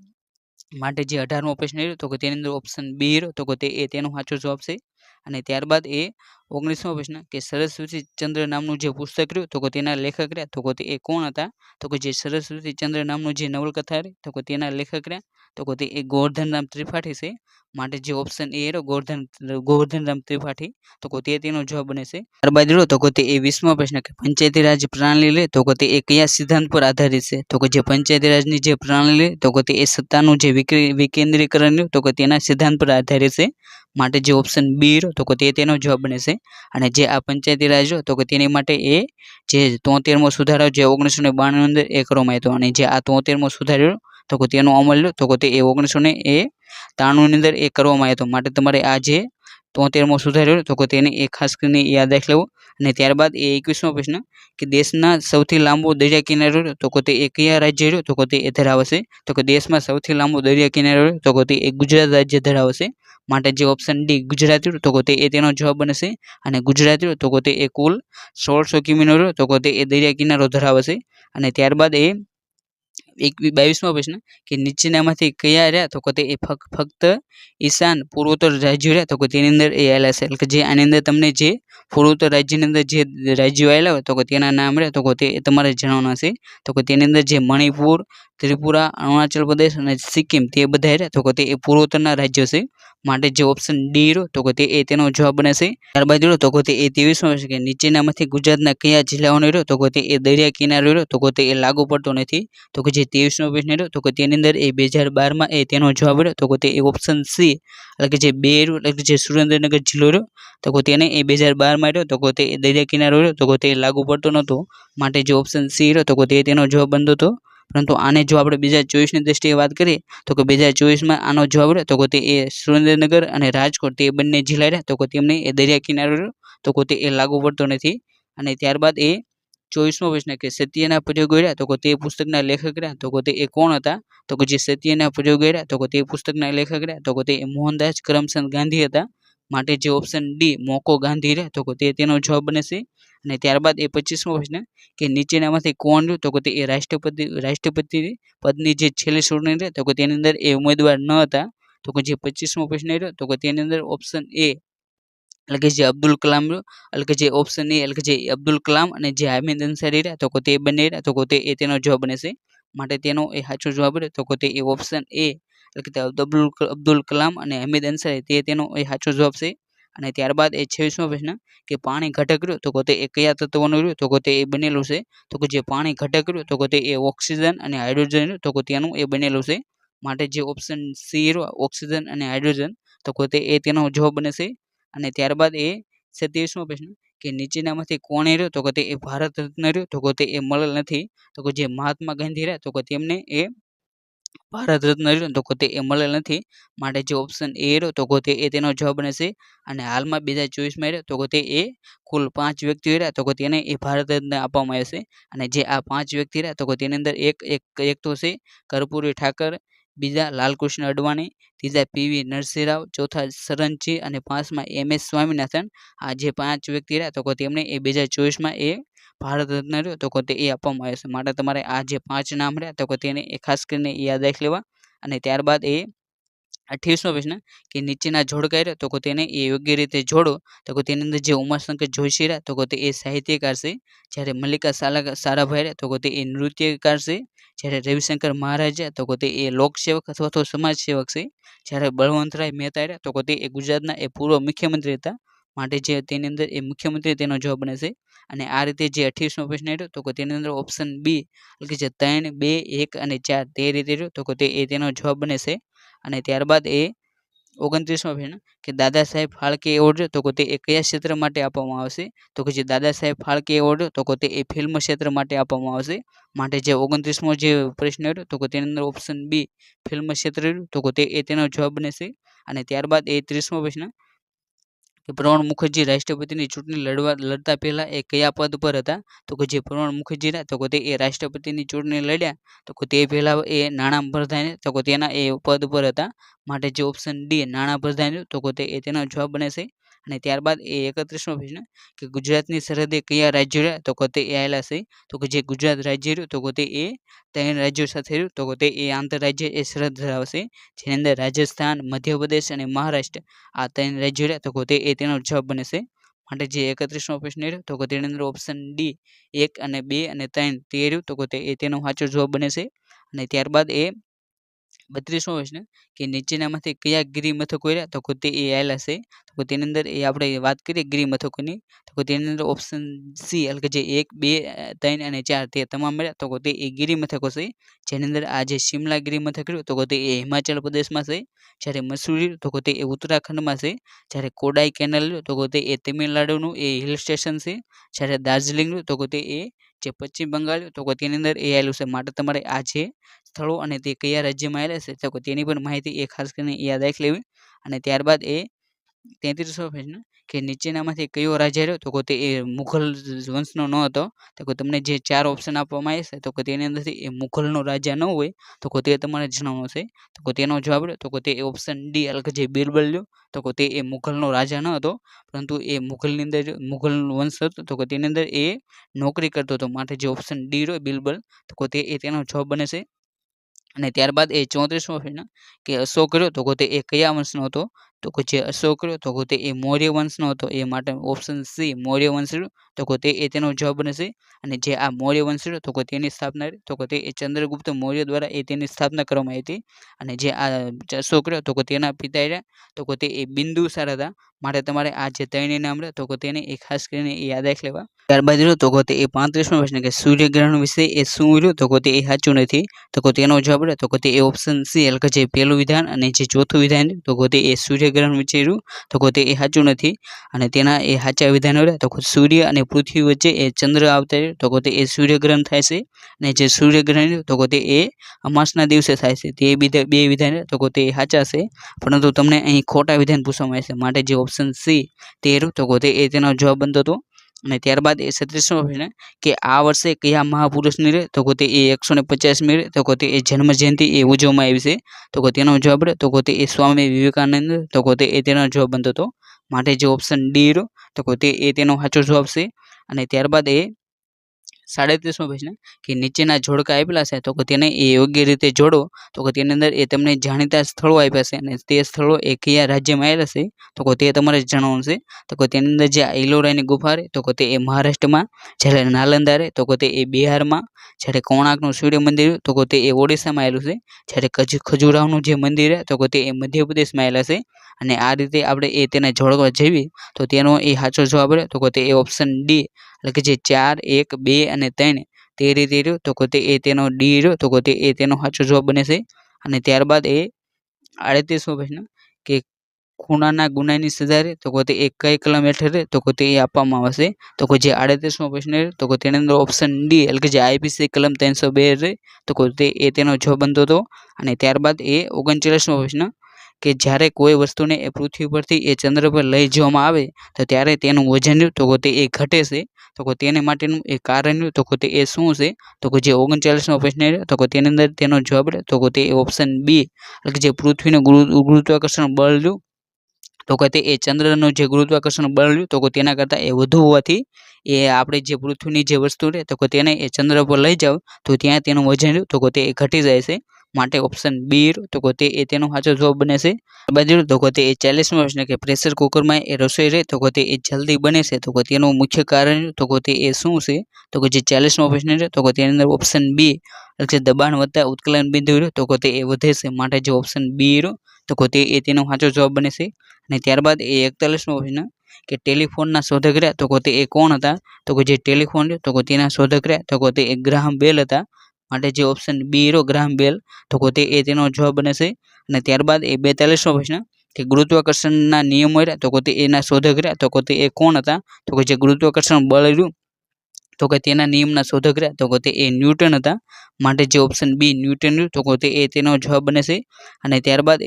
માટે જે 18મો પ્રશ્ન રહ્યો તો કે તેની અંદર ઓપ્શન બી રહ્યો તો કે તે એ તેનો સાચો જવાબ છે. અને ત્યારબાદ એ 19મો પ્રશ્ન કે સરસ્વતી ચંદ્ર નામનું જે પુસ્તક રહ્યું તો કે તેના લેખક રહ્યા તો કે તે એ કોણ હતા? તો કે જે સરસ્વતી ચંદ્ર નામનું જે નવલકથા રહી તો કે તેના લેખક રહ્યા તો કે તે એ ગોવર્ધનરામ ત્રિપાઠી છે. માટે જે ઓપ્શન એ રહ્યો ગોવર્ધનરામ ત્રિપાઠી તો કે તે તેનો જવાબ બને છે. ત્યારબાદ રહ્યો તો કે તે એ 20મો પ્રશ્ન કે પંચાયતી રાજ પ્રણાલી લે તો કે તે એ કયા સિદ્ધાંત પર આધારિત છે? તો કે જે પંચાયતી રાજની જે પ્રણાલી તો કે તે એ સત્તાનું જે વિકેન્દ્રીકરણ રહ્યું તો કે તેના સિદ્ધાંત પર આધારિત છે. માટે જે ઓપ્શન બી રહ્યો તો કે તે તેનો જવાબ બને છે. અને જે આ પંચાયતી રાજ રહ્યો તો કે તેની માટે એ જે 73મો સુધારો જે 1992ની અંદર એ કરવામાં આવ્યો હતો. અને જે આ 73મો સુધારો રહ્યો તો કે તેનો અમલ રહ્યો તો કે તે એ 1993ની અંદર એ કરવામાં આવ્યો હતો. માટે તમારે આ જે 73મો સુધારો રહ્યો તો કે તેને એ ખાસ કરીને યાદ રાખી લેવું. અને ત્યારબાદ એ 21મો પ્રશ્ન કે દેશના સૌથી લાંબો દરિયા કિનારો રહ્યો તો કે તે એ કયા રાજ્ય રહ્યો તો કે તે એ ધરાવે છે. તો કે દેશમાં સૌથી લાંબો દરિયા કિનારો રહ્યો તો કે તે એ ગુજરાત રાજ્ય ધરાવે છે. માટે જે ઓપ્શન ડી ગુજરાત રહ્યું તો કે તે એ તેનો જવાબ બનશે. અને ગુજરાત રહ્યું તો કે તે એ કુલ 1600 કિમીનો રહ્યો તો કે તે એ દરિયા કિનારો ધરાવે છે. અને ત્યારબાદ એ 22મો પ્રશ્ન કે નીચેનામાંથી કયા રહ્યા તો કે તે એ ફક્ત ઈશાન પૂર્વોત્તર રાજ્યો રહ્યા તો કે તેની અંદર એ આવેલા છે. એટલે કે જે આની અંદર તમને જે પૂર્વોત્તર રાજ્યની અંદર જે રાજ્યો આવેલા હોય તો કે તેના નામ રહ્યા તો કે તે તમારે જણાવવાના છે. તો કે તેની અંદર જે મણિપુર, ત્રિપુરા, અરુણાચલ પ્રદેશ અને સિક્કિમ તે બધા રહ્યા તો કે તે એ પૂર્વોત્તરના રાજ્યો છે. માટે જે ઓપ્શન ડી રહ્યો તો કે તે એ તેનો જવાબ બનશે. ત્યારબાદ રહ્યો તો કે તે એ 23મો પ્રશ્ન કે નીચેનામાંથી ગુજરાતના કયા જિલ્લાઓનો રહ્યો તો કે તે એ દરિયા કિનારો રહ્યો તો કે તે એ લાગુ પડતો નથી. તો કે જે 23મો પ્રશ્ન રહ્યો તો કે તેની અંદર એ 2012માં એ તેનો જવાબ રહ્યો તો કે તે એ ઓપ્શન સી એટલે કે જે બે રહ્યું એટલે કે જે સુરેન્દ્રનગર જિલ્લો રહ્યો તો કે તેને એ 2012માં રહ્યો તો કે તે દરિયા કિનારો રહ્યો તો કે તે લાગુ પડતો નહોતો. માટે જે ઓપ્શન સી રહ્યો તો કે તે તેનો જવાબ બનતો હતો. પરંતુ આને જો આપણે 2024ની દ્રષ્ટિએ વાત કરીએ તો કે 2024માં આનો જવાબ રહ્યો તો કે તે એ સુરેન્દ્રનગર અને રાજકોટ તે બંને જિલ્લા રહ્યા તો કે તેમને એ દરિયા કિનારો રહ્યો તો કે તે એ લાગુ પડતો નથી. અને ત્યારબાદ એ 24મો પ્રશ્ન કે સત્યના પ્રયોગો રહ્યા તો કે તે પુસ્તકના લેખક રહ્યા તો કે તે એ કોણ હતા તો કે જે સત્યના પ્રયોગો રહ્યા તો કે તે પુસ્તકના લેખક રહ્યા તો કે તે મોહનદાસ કરમચંદ ગાંધી હતા. માટે જે ઓપ્શન ડી મોકો ગાંધી રહ્યા તો કે તે તેનો જવાબ બનશે. અને ત્યારબાદ એ 25મો પ્રશ્ન કે નીચેનામાંથી કોણ રહ્યું તો કે તે એ રાષ્ટ્રપતિ પદની જે છેલ્લી ચૂંટણી રહે તો કે તેની અંદર એ ઉમેદવાર ન હતા. તો કે જે 25મો પ્રશ્ન રહ્યો તો કે તેની અંદર ઓપ્શન એ એટલે કે જે અબ્દુલ કલામ રહ્યો એટલે કે જે ઓપ્શન એ એટલે કે જે અબ્દુલ કલામ અને જે હામિદ અંસારી રહ્યા તો કે તે બંને રહ્યા તો કે તે એ તેનો જવાબ બનશે. માટે તેનો એ સાચો જવાબ રહ્યો તો કે તે એ ઓપ્શન એ એટલે કે અબ્દુલ કલામ અને હામિદ અંસારી તે તેનો એ સાચો જવાબ છે. અને ત્યારબાદ એ 26મો પ્રશ્ન કે પાણી ઘટક રહ્યું તો કે તે એ કયા તત્વોનું રહ્યું તો કે તે એ બનેલું છે. તો કે જે પાણી ઘટક રહ્યું તો કે તે એ ઓક્સિજન અને હાઇડ્રોજન રહ્યું તો કે તેનું એ બનેલું છે. માટે જે ઓપ્શન સી રહ્યો ઓક્સિજન અને હાઇડ્રોજન તો કે તે એ તેનો જવાબ બનશે. અને ત્યારબાદ એ 27મો પ્રશ્ન કે નીચેનામાંથી કોણે રહ્યો તો કે તે એ ભારત રત્ન રહ્યો તો કે તે એ મળેલ નથી. તો કે જે મહાત્મા ગાંધી રહ્યા તો કે તેમને એ ભારત રત્ન રહ્યો તો કે તે એ મળેલ નથી. માટે જે ઓપ્શન એ રહ્યો તો કે તે એ તેનો જવાબ બનશે. અને હાલમાં 2024માં રહ્યો તો કે તે એ કુલ 5 વ્યક્તિઓ રહ્યા તો કે તેને એ ભારત રત્ન આપવામાં આવે છે. અને જે આ 5 વ્યક્તિ રહ્યા તો કે તેની અંદર એક તો છે કર્પૂરી ઠાકર, બીજા લાલકૃષ્ણ અડવાણી, ત્રીજા પીવી નરસિંહ રાવ, ચોથા શરણસિંહ અને પાંચમા MS સ્વામિનાથન. આ જે 5 વ્યક્તિ રહ્યા તો કે તેમને એ 2024માં એ ભારત રત્ન રહ્યો તો કે તે એ આપવામાં આવે છે. માટે તમારે આ જે 5 નામ રહ્યા તો કે તેને એ ખાસ કરીને યાદ રાખી લેવા. અને ત્યારબાદ એ 28મો પ્રશ્ન કે નીચેના જોડકા રહ્યો તો કે તેને એ યોગ્ય રીતે જોડો તો કે તેની અંદર જે ઉમાશંકર જોશી રહ્યા તો કે તે એ સાહિત્યકાર છે. જ્યારે મલ્લિકા સારાભાઈ રહ્યા તો કે તે એ નૃત્યકાર છે. જ્યારે રવિશંકર મહારાજ તો કે તે એ લોકસેવક અથવા તો સમાજ સેવક છે. જ્યારે બળવંતરાય મહેતા રહ્યા તો કે તે એ ગુજરાતના એ પૂર્વ મુખ્યમંત્રી હતા. માટે જે તેની અંદર એ મુખ્યમંત્રી તેનો જવાબ બને છે. અને આ રીતે જે 28મો પ્રશ્ન રહ્યો તો કે તેની અંદર ઓપ્શન બી એટલે કે જે 3, 2, 1 અને 4 તે રીતે રહ્યો તો કે તે એ તેનો જવાબ બને છે. અને ત્યારબાદ એ 29મો પ્રશ્ન કે દાદા સાહેબ ફાળકે એવોર્ડ તો કે તે એ કયા ક્ષેત્ર માટે આપવામાં આવશે તો કે જે દાદા સાહેબ ફાળકે એવોર્ડ તો કે તે એ ફિલ્મ ક્ષેત્ર માટે આપવામાં આવશે. માટે જે 29મો જે પ્રશ્ન રહ્યો તો કે તેની અંદર ઓપ્શન બી ફિલ્મ ક્ષેત્ર રહ્યું તો કે તે એ તેનો જવાબ બને છે. અને ત્યારબાદ એ 30મો પ્રશ્ન કે પ્રણવ મુખર્જી રાષ્ટ્રપતિની ચૂંટણી લડતા પહેલા એ કયા પદ પર હતા તો કે જે પ્રણવ મુખર્જી રહ્યા તો કે તે એ રાષ્ટ્રપતિની ચૂંટણી લડ્યા તો કે તે પહેલા એ નાણાં પ્રધાન તો કે તેના એ પદ પર હતા. માટે જે ઓપ્શન ડી નાણાં પ્રધાન તો કે તે એ તેનો જવાબ બને છે. અને ત્યારબાદ એ 31મો પ્રશ્ન કે ગુજરાતની સરહદે કયા રાજ્યો રહ્યા તો કે તે એ આવેલા છે તો કે જે ગુજરાત રાજ્ય રહ્યું તો કે તે એ 3 રાજ્યો સાથે રહ્યું તો કે તે એ આંતરરાજ્ય એ સરહદ ધરાવશે. જેની અંદર રાજસ્થાન, મધ્યપ્રદેશ અને મહારાષ્ટ્ર આ 3 રાજ્યો રહ્યા તો કે તે એ તેનો જવાબ બને છે. માટે જે 31મો પ્રશ્ન રહ્યો તો કે તેની અંદર ઓપ્શન ડી 1 અને 2 અને 3 તે રહ્યું તો કે તે એ તેનો સાચો જવાબ બને છે. અને ત્યારબાદ એ 32મો પ્રશ્ન કે નીચેનામાંથી કયા ગિરિમથકો રહ્યા તો કે તે એ આવેલા છે તો કે તેની અંદર એ આપણે વાત કરીએ ગિરિમથકોની તો કે તેની અંદર ઓપ્શન સી એટલે કે જે 1, 2, 3 અને 4 તે તમામ રહ્યા તો કે તે એ ગિરિમથકો છે. જેની અંદર આ જે શિમલા ગિરિમથક રહ્યું તો કે તે એ હિમાચલ પ્રદેશમાં છે. જ્યારે મસૂરી તો કે તે એ ઉત્તરાખંડમાં છે. જ્યારે કોડાઈ કેનાલ તો કે તે એ તમિલનાડુનું એ હિલ સ્ટેશન છે. જ્યારે દાર્જિલિંગ તો કે તે એ જે પશ્ચિમ બંગાળ તો કે તેની અંદર એ આવેલું છે. માટે તમારે આ છે સ્થળો અને તે કયા રાજ્યમાં આવેલા છે તો કે તેની પણ માહિતી એ ખાસ કરીને યાદ રાખી લેવી. અને ત્યારબાદ એ 33મો પ્રશ્ન કે નીચેનામાંથી કયો રાજા રહ્યો? તો કે તે એ મુઘલ વંશનો ન હતો. તો કે તમને જે 4 ઓપ્શન આપવામાં આવે છે તો કે તેની અંદરથી એ મુઘલનો રાજા ન હોય તો કે તે તમારે જણાવવાનું છે. તો કે તેનો જવાબ રહ્યો તો કે તે ઓપ્શન ડી એટલે કે જે બિરબલ રહ્યો તો કે તે એ મુઘલનો રાજા ન હતો, પરંતુ એ મુઘલની અંદર મુઘલ વંશ હતો તો કે તેની અંદર એ નોકરી કરતો હતો. માટે જે ઓપ્શન ડી રહ્યો બિરબલ તો કે તે તેનો જવાબ બને છે. અને ત્યારબાદ એ 34મો પ્રશ્ન કે અશોક રહ્યો તો કે તે એ કયા વંશનો હતો? તો કે જે અશોક રહ્યો તો કે તે એ મૌર્ય વંશનો હતો. એ માટે ઓપ્શન સી મૌર્ય વંશ રહ્યો તો કે તે તેનો જવાબ બને છે. અને જે આ મૌર્ય વંશ રહ્યો તો કે તેની સ્થાપના તો કે તે ચંદ્રગુપ્ત મૌર્ય દ્વારા તેની સ્થાપના કરવામાં આવી હતી. અને જે આ અશોક રહ્યો તો કે તેના પિતા રહ્યા તો કે તે બિંદુસાર હતા. માટે તમારે આ જે 3 નામ રહ્યા તો કે તેને ખાસ કરીને યાદ રાખી લેવા. ત્યારબાદ રહ્યો તો કે તે 35મો પ્રશ્ન કે સૂર્યગ્રહણ વિશે એ શું રહ્યું? તો કે તે સાચું નથી. તો કે તેનો જવાબ રહ્યો તો કે તે ઓપ્શન સી એટલે કે જે પહેલું વિધાન અને જે ચોથું વિધાન તો કે તે સૂર્યગ્રહણ વિશે રહ્યું તો કે તે સાચું નથી. અને તેના સાચા વિધાનો રહ્યા તો કે સૂર્ય અને પૃથ્વી વચ્ચે એ ચંદ્ર આવતા રહ્યો તો કે તે સૂર્યગ્રહણ થાય છે. અને જે સૂર્યગ્રહણ રહ્યું તો કે તે અમાસના દિવસે થાય છે. તે બે વિધાન તો કે તે સાચા છે, પરંતુ તમને અહીં ખોટા વિધાન પૂછવામાં આવે છે. માટે જે ઓપ્શન સી તે રહ્યું તો કે તે તેનો જવાબ બનતો હતો. અને ત્યારબાદ 36મો પ્રશ્ન કે આ વર્ષે કયા મહાપુરુષની રહે તો કે તે 150મી રહે તો કે તે જન્મ જયંતિ ઉજવવામાં આવી છે. તો કે તેનો જવાબ રહે તો કે તે સ્વામી વિવેકાનંદ તો કે તે તેનો જવાબ બનતો હતો. માટે જે ઓપ્શન ડી રહ્યો તો કે તે તેનો સાચો જવાબ છે. અને ત્યારબાદ 37મો પ્રશ્ન કે નીચેના જોડકા આપેલા છે તો કે તેને યોગ્ય રીતે જોડો. તો કે તેની અંદર તમને જાણીતા સ્થળો આપ્યા છે અને તે સ્થળો કયા રાજ્યમાં આવેલા છે તો કે તે તમારે જણાવવાનું છે. તો કે તેની અંદર જે ઈલોરાની ગુફા રહે તો કે તે મહારાષ્ટ્રમાં, જ્યારે નાલંદા રહે તો કે તે બિહારમાં, જ્યારે કોણાર્કનું સૂર્ય મંદિર તો કે તે ઓડિશામાં આવેલું છે, જ્યારે ખજુરાહોનું જે મંદિર રહે તો કે તે મધ્યપ્રદેશમાં આવેલા છે. અને આ રીતે આપણે તેને જોડવા જઈએ તો તેનો સાચો જવાબ રહે તો કે તે ઓપ્શન ડી એટલે કે જે 4, 1, 2 અને 3 તે રીતે રહ્યો તો કે તે તેનો ડી રહ્યો તો કે તે તેનો સાચો જવાબ બને છે. અને ત્યારબાદ 38મો પ્રશ્ન કે ખૂનાના ગુનાની સજા રહે તો કે તે કઈ કલમ હેઠળ રહે તો કે તે આપવામાં આવશે. તો કે જે 38મો પ્રશ્ન રહે તો કે તેની અંદર ઓપ્શન ડી એટલે કે જે IPC કલમ 302 રહે તો કે તે તેનો જવાબ બનતો હતો. અને ત્યારબાદ 39મો પ્રશ્ન કે જ્યારે કોઈ વસ્તુને પૃથ્વી પરથી ચંદ્ર પર લઈ જવામાં આવે તો ત્યારે તેનું વજન તો કે તે ઘટે છે. તો કે તેને માટેનું કારણ તો કે તે શું છે? તો કે જે 39મો પ્રશ્ન તો કે તેની અંદર તેનો જવાબ તો કે તે ઓપ્શન બી એટલે કે જે પૃથ્વીનું ગુરુત્વાકર્ષણ બળ રહ્યું તો કે તે ચંદ્રનું જે ગુરુત્વાકર્ષણ બળ રહ્યું તો કે તેના કરતાં વધુ હોવાથી આપણે જે પૃથ્વીની જે વસ્તુ રહે તો કે તેને ચંદ્ર પર લઈ જાવ તો ત્યાં તેનું વજન રહ્યું તો કે તે ઘટી જાય છે. માટે ઓપ્શન બી તો કે તે તેનો સાચો જવાબ બને છે. બાજુ તો કે તે 40મો પ્રશ્ન કે પ્રેશર કુકરમાં રસોઈ રહે તો કે તે જલ્દી બને છે તો કે તેનું મુખ્ય કારણ તો કે તે શું છે? તો કે જે 40મો પ્રશ્ન છે તો કે તેની અંદર ઓપ્શન બી એટલે કે દબાણ વધતા ઉત્કલન બિંદુ રહ્યો તો કે તે વધે છે. માટે જે ઓપ્શન બી રહ્યો તો કે તે તેનો સાચો જવાબ બને છે. અને ત્યારબાદ 41મો પ્રશ્ન કે ટેલિફોનના શોધક રહ્યા તો કે તે કોણ હતા? તો કે જે ટેલિફોન રહ્યો તો કે તેના શોધક રહ્યા તો કે તે ગ્રાહમ બેલ હતા. માટે જે ઓપ્શન બી રહ્યો ગ્રાહમ બેલ તો કે તે તેનો જવાબ બને છે. અને ત્યારબાદ 42મો પ્રશ્ન કે ગુરુત્વાકર્ષણના નિયમો રહ્યા તો કે તે એના શોધક રહ્યા તો કે તે કોણ હતા? તો કે જે ગુરુત્વાકર્ષણ બળ રહ્યું તો કે તેના નિયમના શોધક રહ્યા તો કે તે ન્યૂટન હતા. માટે જે ઓપ્શન બી ન્યૂટન રહ્યું તો કે તે તેનો જવાબ બને છે. અને ત્યારબાદ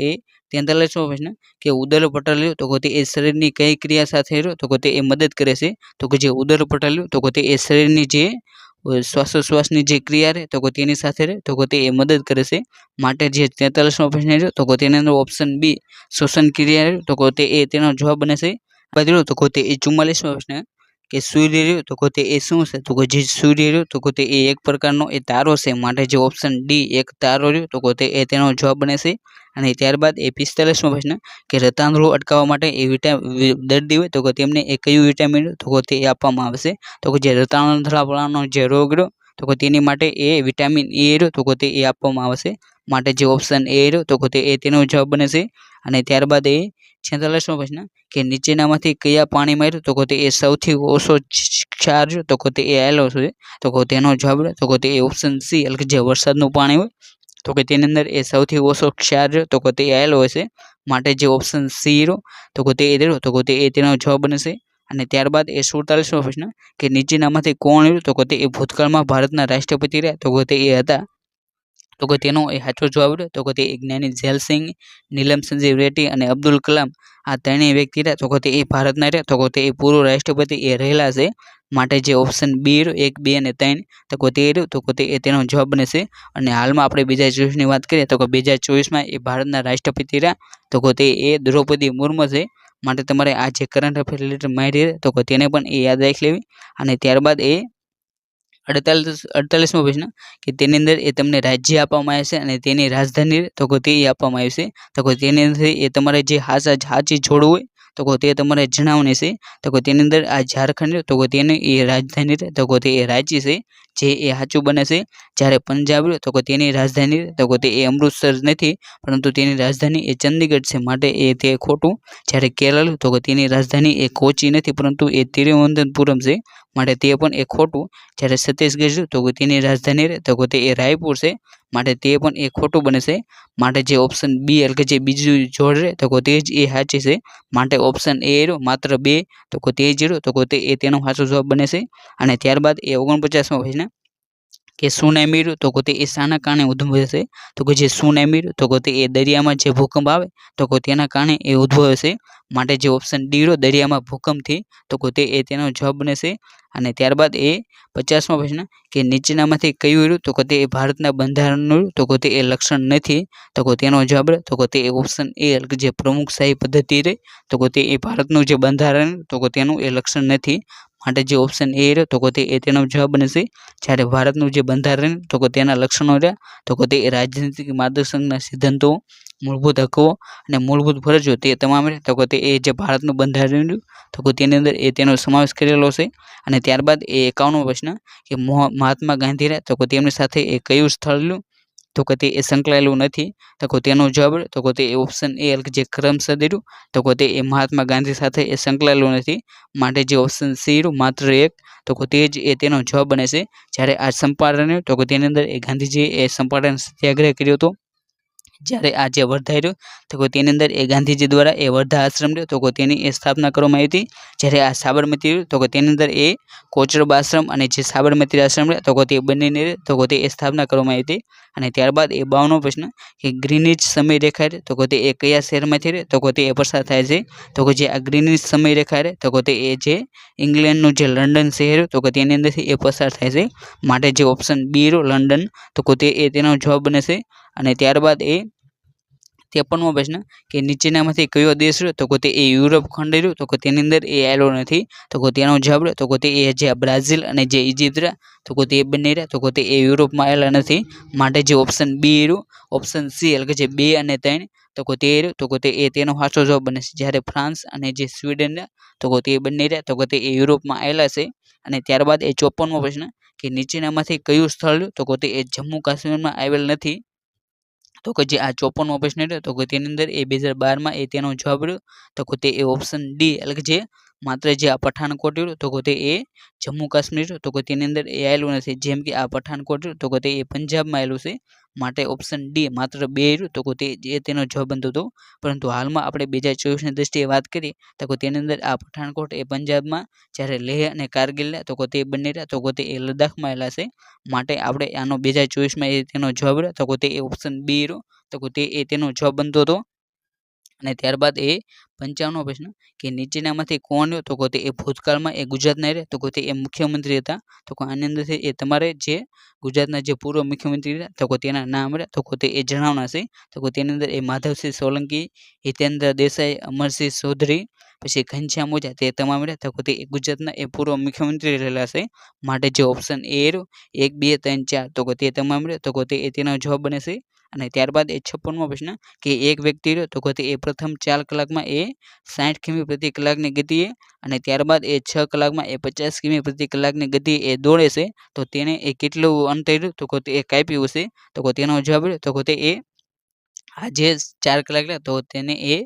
43મો પ્રશ્ન કે ઉદરપટલ રહ્યું તો કે તે શરીરની કઈ ક્રિયા સાથે રહ્યું તો કે તે મદદ કરે છે? તો કે જે ઉદરપટલ રહ્યું તો કે તે શરીરની જે શ્વાસોશ્વાસની જે ક્રિયા રહે તો કે તેની સાથે રહે તો કે તે મદદ કરે છે. માટે જે 43મો પ્રશ્ન રહ્યો તો કે તેની અંદર ઓપ્શન બી શ્વસન ક્રિયા રહ્યું તો કે તે તેનો જવાબ બને છે. બાદ તો કે તે 44મો પ્રશ્ન કે સૂર્ય રહ્યો તો કે તે શું છે? તો કે જે સૂર્ય રહ્યો તો કે તે એક પ્રકારનો તારો છે. માટે જે ઓપ્શન ડી એક તારો રહ્યો તો કે તેનો જવાબ બને છે. અને ત્યારબાદ 45મો પ્રશ્ન કે રતાંધળું અટકાવવા માટે દર્દી હોય તો કે તેમને કયું વિટામિન તો કે તે આપવામાં આવશે? તો કે જે રતાંધળાપણાનો જે રોગ રહ્યો તો કે તેની માટે વિટામિન એ રહ્યો તો કે તે આપવામાં આવશે. માટે જે ઓપ્શન એ રહ્યો તો કે તેનો જવાબ બને છે. અને ત્યારબાદ 46મો પ્રશ્ન કે નીચેનામાંથી કયા પાણીમાં રહ્યો તો કે તે સૌથી ઓછો ક્ષાર રહ્યો તો કે તે આવેલો છે? તો કે તેનો જવાબ રહ્યો તો કે તે ઓપ્શન સી એટલે કે જે વરસાદનું પાણી હોય તો કે તેની અંદર સૌથી ઓછો ક્ષાર રહ્યો તો કે તે આવેલો હોય છે. માટે જે ઓપ્શન સી રહ્યો તો કે તે રહ્યો તો કે તેનો જવાબ બને છે. અને ત્યારબાદ 47મો પ્રશ્ન કે નીચેનામાંથી કોણ રહ્યું તો કે તે ભૂતકાળમાં ભારતના રાષ્ટ્રપતિ રહ્યા તો કે તે હતા? તો કે તેનો એ સાચો જવાબ રહ્યો તો કે તે જ્ઞાની ઝૈલ સિંહ, નીલમ સંજીવ રેડ્ડી અને અબ્દુલ કલામ આ ત્રણેય વ્યક્તિ રહ્યા તો કે તે એ ભારતના રહ્યા તો કે તે એ પૂર્વ રાષ્ટ્રપતિ એ રહેલા છે. માટે જે ઓપ્શન બી રહ્યો 1, 2 અને 3 તો કે તે રહ્યું તો કે તે તેનો જવાબ બને છે. અને હાલમાં આપણે 2024ની વાત કરીએ તો કે 2024માં એ ભારતના રાષ્ટ્રપતિ રહ્યા તો કે તે એ દ્રૌપદી મુર્મુ છે. માટે તમારે આ જે કરંટ અફેર રિલેટેડ માહિતી છે તો કે તેને પણ એ યાદ રાખી લેવી. અને ત્યારબાદ એ 48મો પ્રશ્ન કે તેની અંદર એ તમને રાજ્ય આપવામાં આવે છે અને તેની રાજધાની તો કે તે આપવામાં આવી છે તો કે તેની અંદર એ તમારે જે સાચી જોડ હોય તો કે તે તમારે જણાવવાની છે. તો કે તેની અંદર આ ઝારખંડ તો કે તેની એ રાજધાની તો કે તે એ રાજ્ય છે જે એ સાચું બને છે. જ્યારે પંજાબ તો કે તેની રાજધાની તો કે તે એ અમૃતસર નથી પરંતુ તેની રાજધાની એ ચંદીગઢ છે માટે એ તે ખોટું. જ્યારે કેરળ તો કે તેની રાજધાની એ કોચી નથી પરંતુ એ તિરુવનંતપુરમ છે માટે તે પણ એ ખોટું. જ્યારે છત્તીસગઢ તો કે તેની રાજધાની તો કે તે એ રાયપુર છે માટે તે પણ એ ખોટું બને છે. માટે જે ઓપ્શન બી એટલે કે જે બીજું જોડ રહે તો કે તે જ એ સાચી છે. માટે ઓપ્શન એ રહ્યો માત્ર 2 તો કે તે જ રહ્યો તો કે તે એ તેનો સાચો જવાબ બને છે. અને ત્યારબાદ એ 49મો પ્રશ્ન કે સુનામી રહ્યું તો કે તે એ શાના કારણે ઉદ્ભવે છે તો કે જે સુનામી રહ્યું તો કે તે એ દરિયામાં જે ભૂકંપ આવે તો કે તેના કારણે એ ઉદ્ભવે છે. માટે જે ઓપ્શન ડી રહ્યો દરિયામાં ભૂકંપથી તો કે તે એ તેનો જવાબ બને છે. અને ત્યારબાદ એ 50મો પ્રશ્ન કે નીચેનામાંથી કયું રહ્યું તો કે તે ભારતના બંધારણનું તો કે તે એ લક્ષણ નથી તો કે તેનો જવાબ તો કે તે ઓપ્શન એ એટલે જે પ્રમુખશાહી પદ્ધતિ રહી તો કે તે એ ભારતનું જે બંધારણ તો કે તેનું એ લક્ષણ નથી. માટે જે ઓપ્શન એ રહ્યો તો કે તે એ તેનો જવાબ બને છે. જ્યારે ભારતનું જે બંધારણ તો કે તેના લક્ષણો રહ્યા તો કે તે રાજનીતિક માર્ગદર્શનના સિદ્ધાંતો, મૂળભૂત હકો અને મૂળભૂત ફરજો તે તમામ રહ્યા તો કે તે એ જે ભારતનું બંધારણ રહ્યું તો કે તેની અંદર એ તેનો સમાવેશ કરેલો છે. અને ત્યારબાદ એ 51મો પ્રશ્ન કે મહાત્મા ગાંધી રહ્યા તો કે તેમની સાથે એ કયું સ્થળ રહ્યું તો કે તે એ સંકળાયેલું નથી તો કે તેનો જવાબ તો કે તે ઓપ્શન એ એટલે કે જે કરમસદ રહ્યું તો કે તે એ મહાત્મા ગાંધી સાથે એ સંકળાયેલું નથી. માટે જે ઓપ્શન સી રહ્યું માત્ર 1 તો કે તે જ એ તેનો જવાબ બને છે. જ્યારે આ ચંપારણ તો કે તેની અંદર એ ગાંધીજીએ એ ચંપારણ સત્યાગ્રહ કર્યો હતો. જ્યારે આ જે વર્ધા રહ્યો તો કે તેની અંદર એ ગાંધીજી દ્વારા એ વર્ધા આશ્રમ રહ્યો તો કે તેની એ સ્થાપના કરવામાં આવી હતી. જ્યારે આ સાબરમતી રહ્યું તો કે તેની અંદર એ કોચરબા આશ્રમ અને જે સાબરમતી આશ્રમ રહ્યા તો કે તે બંનેની તો કે તે એ સ્થાપના કરવામાં આવી હતી. અને ત્યારબાદ એ 52મો પ્રશ્ન કે ગ્રીનિચ સમય રેખા તો કે તે એ કયા શહેરમાંથી રહે તો કે તે એ પસાર થાય છે તો કે જે આ ગ્રીનિચ સમય રેખા રહે તો કે તે એ જે ઇંગ્લેન્ડનું જે લંડન શહેર તો કે તેની અંદરથી એ પસાર થાય છે. માટે જે ઓપ્શન બી રહ્યો લંડન તો કે તે એ તેનો જવાબ બને છે. અને ત્યારબાદ એ 53મો પ્રશ્ન કે નીચેનામાંથી કયો દેશ રહ્યો તો કે તે એ યુરોપ ખંડ રહ્યો તો કે તેની અંદર એ આવેલો નથી તો કે તેનો જવાબ રહ્યો તો કે તે એ જે બ્રાઝિલ અને જે ઇજિપ્ત રહ્યા તો કે તે બંને રહ્યા તો કે તે એ યુરોપમાં આવેલા નથી. માટે જે ઓપ્શન બી રહ્યું ઓપ્શન સી એટલે કે જે 2 અને 3 તો કે તે રહ્યું તો કે તે એ તેનો સાચો જવાબ બને છે. જ્યારે ફ્રાન્સ અને જે સ્વીડન રહ્યા તો કે તે બંને રહ્યા તો કે તે એ યુરોપમાં આવેલા છે. અને ત્યારબાદ એ 54મો પ્રશ્ન કે નીચેનામાંથી કયું સ્થળ રહ્યું તો કે તે એ જમ્મુ કાશ્મીરમાં આવેલ નથી તો કે જે આ 54મો પ્રશ્ન રહ્યો તો કે તેની અંદર એ 2012માં એ તેનો જવાબ રહ્યો તો કે તે એ ઓપ્શન ડી એટલે કે જે માત્ર જે આ પઠાણકોટ રહ્યું તો કે તે એ જમ્મુ કાશ્મીર તો કે તેની અંદર એ આવેલું નથી. જેમ કે આ પઠાણકોટ રહ્યું તો કે તે એ પંજાબમાં આવેલું છે. માટે ઓપ્શન ડી માત્ર 2 રહ્યું તો કે તે જે તેનો જવાબ બનતો હતો. પરંતુ હાલમાં આપણે 2024ની દ્રષ્ટિએ વાત કરીએ તો કે તેની અંદર આ પઠાણકોટ એ પંજાબમાં જ્યારે લેહ અને કારગિલ તો કે તે બંને રહ્યા તો કે તે એ લદ્દાખમાં આવેલા છે. માટે આપણે આનો 2024માં એ તેનો જવાબ રહ્યો તો કે તે ઓપ્શન બી રહ્યો તો કે તે એ તેનો જવાબ બનતો હતો. અને ત્યારબાદ એ 55મો પ્રશ્ન કે નીચેનામાંથી કોણ રહ્યો તો કે તે એ ભૂતકાળમાં એ ગુજરાતના રહે તો કે તે એ મુખ્યમંત્રી હતા તો કે આની અંદરથી એ તમારે જે ગુજરાતના જે પૂર્વ મુખ્યમંત્રી રહ્યા તો કે તેના નામ રહ્યા તો કે તે એ જણાવવાના છે. તો કે તેની અંદર એ માધવસિંહ સોલંકી, હિતેન્દ્ર દેસાઈ, અમરસિંહ ચૌધરી પછી ઘનશ્યામ ઓઝા તે તમામ રહ્યા તો કે તે ગુજરાતના એ પૂર્વ મુખ્યમંત્રી રહેલા છે. માટે જે ઓપ્શન એ રહ્યો 1, 2, 3, 4 તો કે તે તમામ રહ્યા તો કે તે તેનો જવાબ બને છે. અને ત્યારબાદ એ 56મો પ્રશ્ન કે એક વ્યક્તિ રહ્યો તો કે તે એ પ્રથમ 4 કલાકમાં એ 60 કિમી પ્રતિ કલાકની ગતિએ અને ત્યારબાદ એ 6 કલાકમાં એ 50 કિમી પ્રતિ કલાકની ગતિએ એ દોડે છે તો તેને એ કેટલું અંતર રહ્યું તો કે તે એ કાપ્યું હશે તો કે તેનો જવાબ રહ્યો તો કે તે એ આ જે 4 કલાક રહ્યા તો તેને એ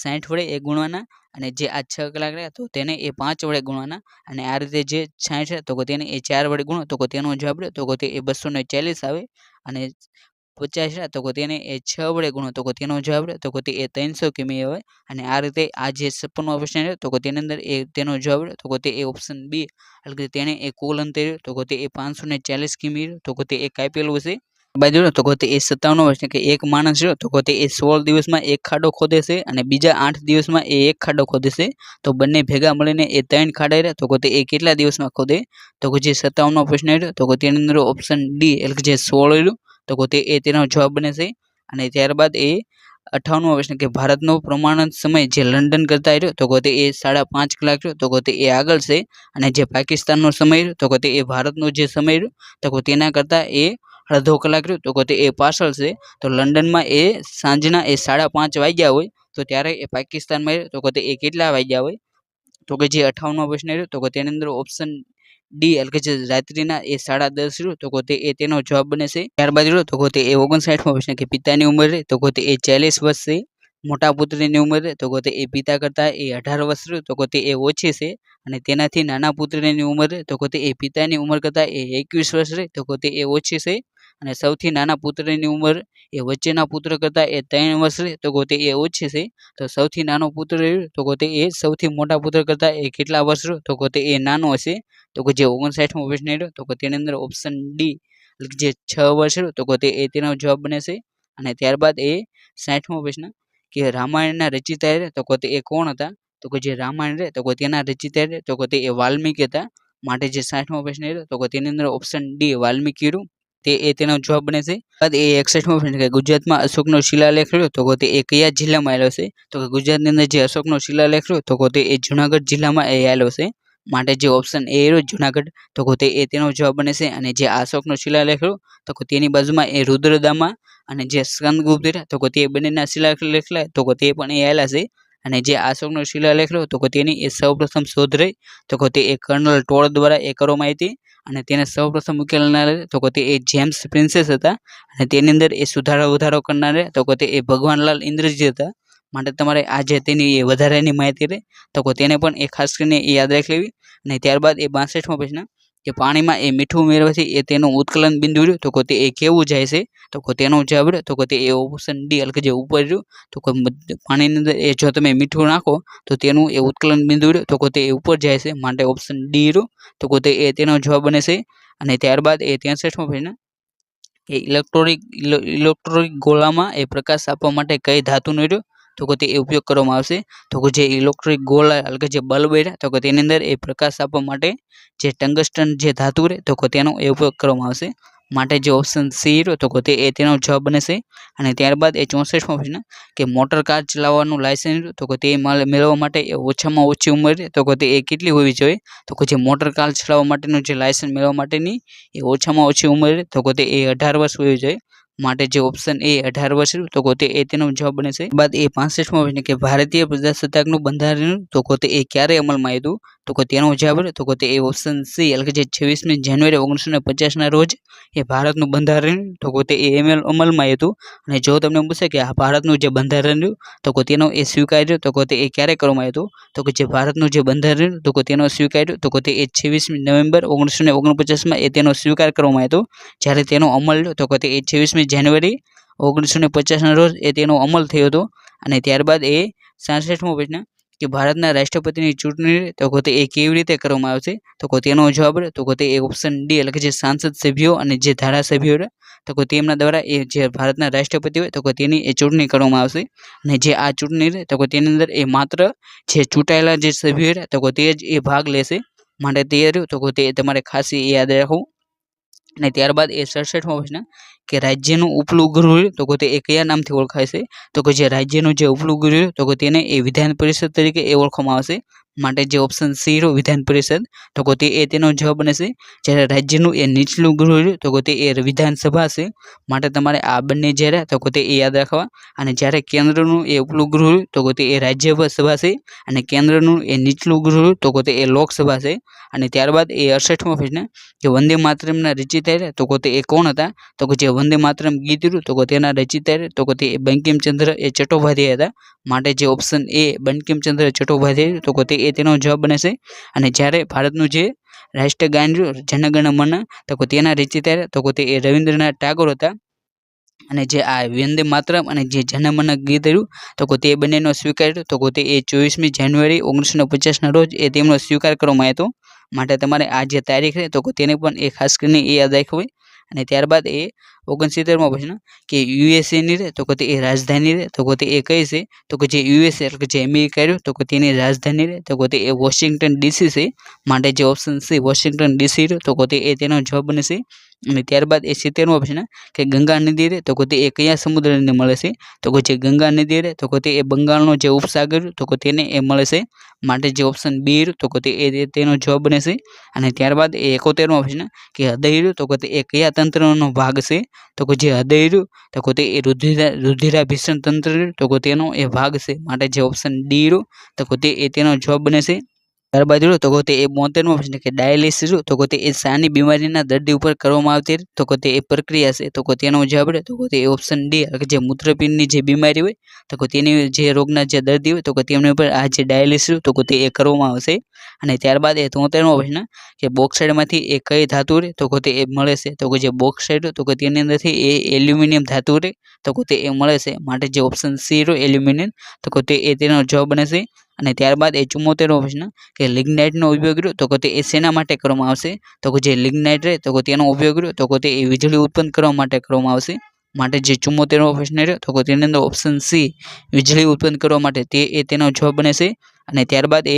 60 વડે એ ગુણવાના અને જે આ 6 કલાક રહ્યા તો તેને એ 5 વડે ગુણવાના અને આ રીતે જે 60 છે તો કે તેને એ 4 વડે ગુણો તો કે તેનો જવાબ રહ્યો તો કે તે એ 240 આવે. અને 50 રહ્યા તો કે તેને એ 6 વડે ગુણો તો કે તેનો જવાબ રહ્યો તો કે તે એ 300 કિમી આવે. અને આ રીતે આ જે 56મો પ્રશ્ન રહ્યો તો કે તેની અંદર એ તેનો જવાબ રહ્યો તો કે તે એ ઓપ્શન બી એટલે કે તેને એ કુલ અંતર રહ્યું તો કે તે એ 540 કિમી તો કે તે એ કાપેલું છે. બાજુ તો તે એ 57 વર્ષ કે એક માણસ રહ્યો તો તે એ 16 દિવસમાં એક ખાડો ખોદે છે અને બીજા 8 દિવસમાં એ એક ખાડો ખોદે છે. તો બંને ભેગા મળીને એ 3 ખાડા રહ્યા તો તે એ કેટલા દિવસમાં ખોદે? તો જે 57નો પ્રશ્ન રહ્યો તો તેની અંદર ઓપ્શન ડી એટલે કે જે 16 રહ્યું તો તે એ તેનો જવાબ બને છે. અને ત્યારબાદ એ 58મો પ્રશ્ન કે ભારતનો પ્રમાણિત સમય જે લંડન કરતા રહ્યો તો તે એ 5.5 કલાક રહ્યો તો તે એ આગળ છે. અને જે પાકિસ્તાનનો સમય રહ્યો તો તે એ ભારતનો જે સમય રહ્યો તો તેના કરતાં એ અડધો કલાક રહ્યો તો તે એ પાછળ છે. તો લંડનમાં એ સાંજના એ 5:30 વાગ્યા હોય તો ત્યારે એ પાકિસ્તાનમાં રહ્યો તો તે એ કેટલા વાગ્યા હોય? તો જે 58મો પ્રશ્ન રહ્યો તો તેની અંદર ઓપ્શન ડી એટલે કે જે રાત્રિના એ 10:30 રહ્યું તો તે એ તેનો જવાબ બને છે. ત્યારબાદ રહ્યો તો તે એ 59મો પ્રશ્ન કે પિતાની ઉંમર રહે તો તે એ 40 વર્ષ છે. મોટા પુત્રની ઉંમર રહે તો તે એ પિતા કરતાં એ 18 વર્ષ રહ્યું તો તે એ ઓછી છે. અને તેનાથી નાના પુત્રની ઉંમર રહે તો તે એ પિતાની ઉંમર કરતાં એ 21 વર્ષ રહે તો તે એ ઓછી છે. અને સૌથી નાના પુત્રની ઉંમર એ વચ્ચેના પુત્ર કરતાં એ 3 વર્ષ રહે તો તે એ ઓછી છે. તો સૌથી નાનો પુત્ર રહ્યો તો તે એ સૌથી મોટા પુત્ર કરતાં એ કેટલા વર્ષ રહ્યો તો તે એ નાનો હશે. તો જે 59મો પ્રશ્ન રહ્યો તો તેની અંદર ઓપ્શન ડી એટલે જે 6 વર્ષ રહ્યો તો તે એ તેનો જવાબ બને છે. અને ત્યારબાદ એ 60મો પ્રશ્ન કે રામાયણના રચયિતા રહે તો તે એ કોણ હતા? તો જે રામાયણ રહે તો તેના રચયિતા રહે તો તે એ વાલ્મીકી હતા. માટે જે 60મો પ્રશ્ન રહ્યો તો તેની અંદર ઓપ્શન ડી વાલ્મીકી રહ્યું તે એ તેનો જવાબ બને છે. બાદ એ 61મો પ્રશ્ન કે ગુજરાતમાં અશોકનો શિલાલેખ રહ્યો તો તે એ કયા જિલ્લામાં આવેલો છે? તો ગુજરાતની અંદર જે અશોકનો શિલાલેખ રહ્યો તો તે એ જુનાગઢ જિલ્લામાં એ આવેલો છે. માટે જે ઓપ્શન એ રહ્યો જુનાગઢ તો તે એ તેનો જવાબ બને છે. અને જે અશોકનો શિલાલેખ રહ્યો તો તેની બાજુમાં એ રુદ્રદામા અને જે સ્કંદગુપ્ત રહ્યા તો તે બંનેના શિલાલેખ તો તે પણ એ આવેલા છે. અને જે અશોકનો શિલાલેખ રહ્યો તો તેની એ સૌપ્રથમ શોધ રહી તો તે એ કર્નલ ટોળ દ્વારા એ કરવામાં આવી હતી. અને તેને સૌપ્રથમ ઉકેલનાર તો તે એ જેમ્સ પ્રિન્સેસ હતા. અને તેની અંદર એ વધારો કરનાર તો તે એ ભગવાનલાલ ઇન્દ્રજી હતા. માટે તમારે આ જે તેની વધારાની માહિતી રહે તો તેને પણ એ ખાસ કરીને યાદ રાખી લેવી. અને ત્યારબાદ એ 62મો પ્રશ્ન કે પાણીમાં એ મીઠું ઉમેરવાથી એ તેનું ઉત્કલન બિંદુ રહ્યું તો તે એ કેવું જાય છે? તો તેનો જવાબ રહ્યો તો તે એ ઓપ્શન ડી એટલે કે જે ઉપર રહ્યું તો પાણીની અંદર એ જો તમે મીઠું નાખો તો તેનું એ ઉત્કલન બિંદુ રહ્યું તો તે એ ઉપર જાય છે. માટે ઓપ્શન ડી રહ્યું તો તે એ તેનો જવાબ બને છે. અને ત્યારબાદ એ 63મો પ્રશ્ન કે ઇલેક્ટ્રોનિક ગોળામાં એ પ્રકાશ આપવા માટે કઈ ધાતુનો રહ્યો તો તે એ ઉપયોગ કરવામાં આવશે? તો જે ઇલેક્ટ્રિક ગોળા એટલે કે જે બલ્બ રહ્યા તો તેની અંદર એ પ્રકાશ આપવા માટે જે ટંગસ્ટન જે ધાતુ રહે તો તેનો એ ઉપયોગ કરવામાં આવશે. માટે જે ઓપ્શન સી રહ્યો તો તે એ તેનો જવાબ બને છે. અને ત્યારબાદ એ 64મો પ્રશ્ન કે મોટર કાર ચલાવવાનું લાયસન્સ તો તે મેળવવા માટે ઓછામાં ઓછી ઉંમર તો તે એ કેટલી હોવી જોઈએ? તો જે મોટર કાર ચલાવવા માટેનું જે લાયસન્સ મેળવવા માટેની એ ઓછામાં ઓછી ઉંમર તો તે એ 18 વર્ષ હોવી જોઈએ. માટે જે ઓપ્શન એ 18 વર્ષ તો તે એ તેનો જવાબ બને છે. બાદ એ 65મો પ્રશ્ન કે ભારતીય પ્રજાસત્તાકનું બંધારણ તો તે એ ક્યારે અમલમાં આવ્યું? તો તેનો જવાબ તો તે એ ઓપ્શન સી એટલે કે જે 26મી જાન્યુઆરી 1950ના રોજ એ ભારતનું બંધારણ તો તે એ અમલમાં હતું. અને જો તમને પૂછે કે આ ભારતનું જે બંધારણ રહ્યું તો તેનો એ સ્વીકાર્યો તો તે એ ક્યારે કરવામાં આવ્યું? તો જે ભારતનું જે બંધારણ તો તેનો સ્વીકાર્યો તો તે એ 26મી નવેમ્બર 1949માં એ તેનો સ્વીકાર કરવામાં આવ્યો. જ્યારે તેનો અમલ તો તે એ 26મી જાન્યુઆરી 1950ના રોજ એ તેનો અમલ થયો હતો. અને ત્યારબાદ એ 66મો પ્રશ્ન કે ભારતના રાષ્ટ્રપતિની ચૂંટણી તો તે એ કેવી રીતે કરવામાં આવશે? તો તેનો જવાબ તો તે એ ઓપ્શન ડી એટલે કે જે સાંસદ સભ્યો અને જે ધારાસભ્યો તો તેમના દ્વારા એ જે ભારતના રાષ્ટ્રપતિ હોય તો તેની એ ચૂંટણી કરવામાં આવશે. અને જે આ ચૂંટણી તો તેની અંદર એ માત્ર જે ચૂંટાયેલા જે સભ્યો તો તે જ એ ભાગ લેશે. માટે તે રહ્યું તો તે તમારે ખાસ યાદ રાખવું. અને ત્યારબાદ એ 67મો પ્રશ્ન કે રાજ્યનું ઉપલું ગૃહ તો તે એ કયા નામથી ઓળખાય છે? તો જે રાજ્યનું જે ઉપલું ગૃહ તો તેને એ વિધાન પરિષદ તરીકે એ ઓળખવામાં આવશે. માટે જે ઓપ્શન સી રહ્યો વિધાન પરિષદ તો તે એ તેનો જવાબ બને છે. જ્યારે રાજ્યનું એ નીચલું ગૃહ તો તે એ વિધાનસભા છે. માટે તમારે આ બંને જ્યારે તો તે એ યાદ રાખવા. અને જ્યારે કેન્દ્રનું એ ઉપલું ગૃહ તો તે એ રાજ્યસભા છે. અને કેન્દ્રનું એ નીચલું ગૃહ તો તે એ લોકસભા છે. અને ત્યારબાદ એ 68મો પ્રશ્ન કે વંદે માતરમના રચયિતા તો તે એ કોણ હતા? તો જે વંદે માતરમ ગીત રહ્યું તો તેના રચયિતા તો તે બંકિમચંદ્ર એ ચટ્ટોપાધ્યાય હતા. માટે જે ઓપ્શન એ બંકિમચંદ્ર ચટ્ટોપાધ્યાય તો તે એ તેનો જવાબ બને છે. અને જ્યારે ભારતનું જે રાષ્ટ્રગાન રહ્યું જનગણ મન તો તેના રચયિતા તો તે એ રવિન્દ્રનાથ ટાગોર હતા. અને જે આ વંદે માતરમ અને જે જનમન ગીત રહ્યું તો તે બંનેનો સ્વીકાર તો તે એ 24મી જાન્યુઆરી 1950ના રોજ એ તેમનો સ્વીકાર કરવામાં આવ્યો. માટે તમારે આ જે તારીખ છે તો તેને પણ એ ખાસ કરીને એ યાદ રાખવી. અને ત્યારબાદ એ 69મો પ્રશ્ન કે યુએસએ ની રે તો કે એ રાજધાની રે તો કે એ કઈ છે તો કે જે યુએસએ એટલે કે જે અમેરિકા રહ્યું તો કે તેની રાજધાની રે તો કે એ વોશિંગ્ટન ડીસી છે માટે જે ઓપ્શન સી વોશિંગ્ટન ડીસી રહ્યું તો કે એ તેનો જવાબ બનશે। અને ત્યારબાદ એ 70મો પ્રશ્ન કે ગંગા નદી રે તો કે એ કયા સમુદ્રને મળે છે તો કે જે ગંગા નદી રે તો કે એ બંગાળનો જે ઉપસાગર તો કે તેને એ મળે છે માટે જે ઓપ્શન બી રહ્યું તો કે એ તેનો જવાબ બનશે। અને ત્યારબાદ એ 71મો પ્રશ્ન કે હૃદય રહ્યું તો કે એ કયા તંત્રનો ભાગ છે તો કે જે હૃદય રહ્યું તો કે એ રુધિરાભિસરણ તંત્ર રહ્યું તો કે તેનો એ ભાગ છે માટે જે ઓપ્શન ડી રહ્યું તો કે એ તેનો જવાબ બનશે। ત્યારબાદ રહ્યું તો કે એ 72મો પ્રશ્ન કે ડાયાલિસિસ રહ્યું તો કે એ શાની બીમારીના દર્દી ઉપર કરવામાં આવતી તો કે એ પ્રક્રિયા છે તો કે તેનો જવાબ રહે તો કે એ ઓપ્શન ડી કે જે મૂત્રપિંડની જે બીમારી હોય તો કે તેની જે રોગના જે દર્દી હોય તો કે તેમની ઉપર આ જે ડાયાલિસિસ તો કે તે એ કરવામાં આવશે। અને ત્યારબાદ એ 73મો પ્રશ્ન કે બોક્સાઇડમાંથી એ કઈ ધાતુ રહે તો કે એ મળે છે તો કે જે બોક્સાઇડ તો કે તેની અંદરથી એ એલ્યુમિનિયમ ધાતુ રહે તો કે એ મળે છે માટે જે ઓપ્શન સી રહ્યો એલ્યુમિનિયમ તો કે એ તેનો જવાબ બનશે। અને ત્યારબાદ એ 74મો પ્રશ્ન કે લિગ્નાઇટનો ઉપયોગ રહ્યો તો કે એ શેના માટે કરવામાં આવશે તો કે જે લિગ્નાઇટ રહે તો કે તેનો ઉપયોગ રહ્યો તો કે એ વીજળી ઉત્પન્ન કરવા માટે કરવામાં આવશે માટે જે 74મો પ્રશ્ન રહ્યો તો કે તેની અંદર ઓપ્શન સી વીજળી ઉત્પન્ન કરવા માટે તે એ તેનો જવાબ બનશે। અને ત્યારબાદ એ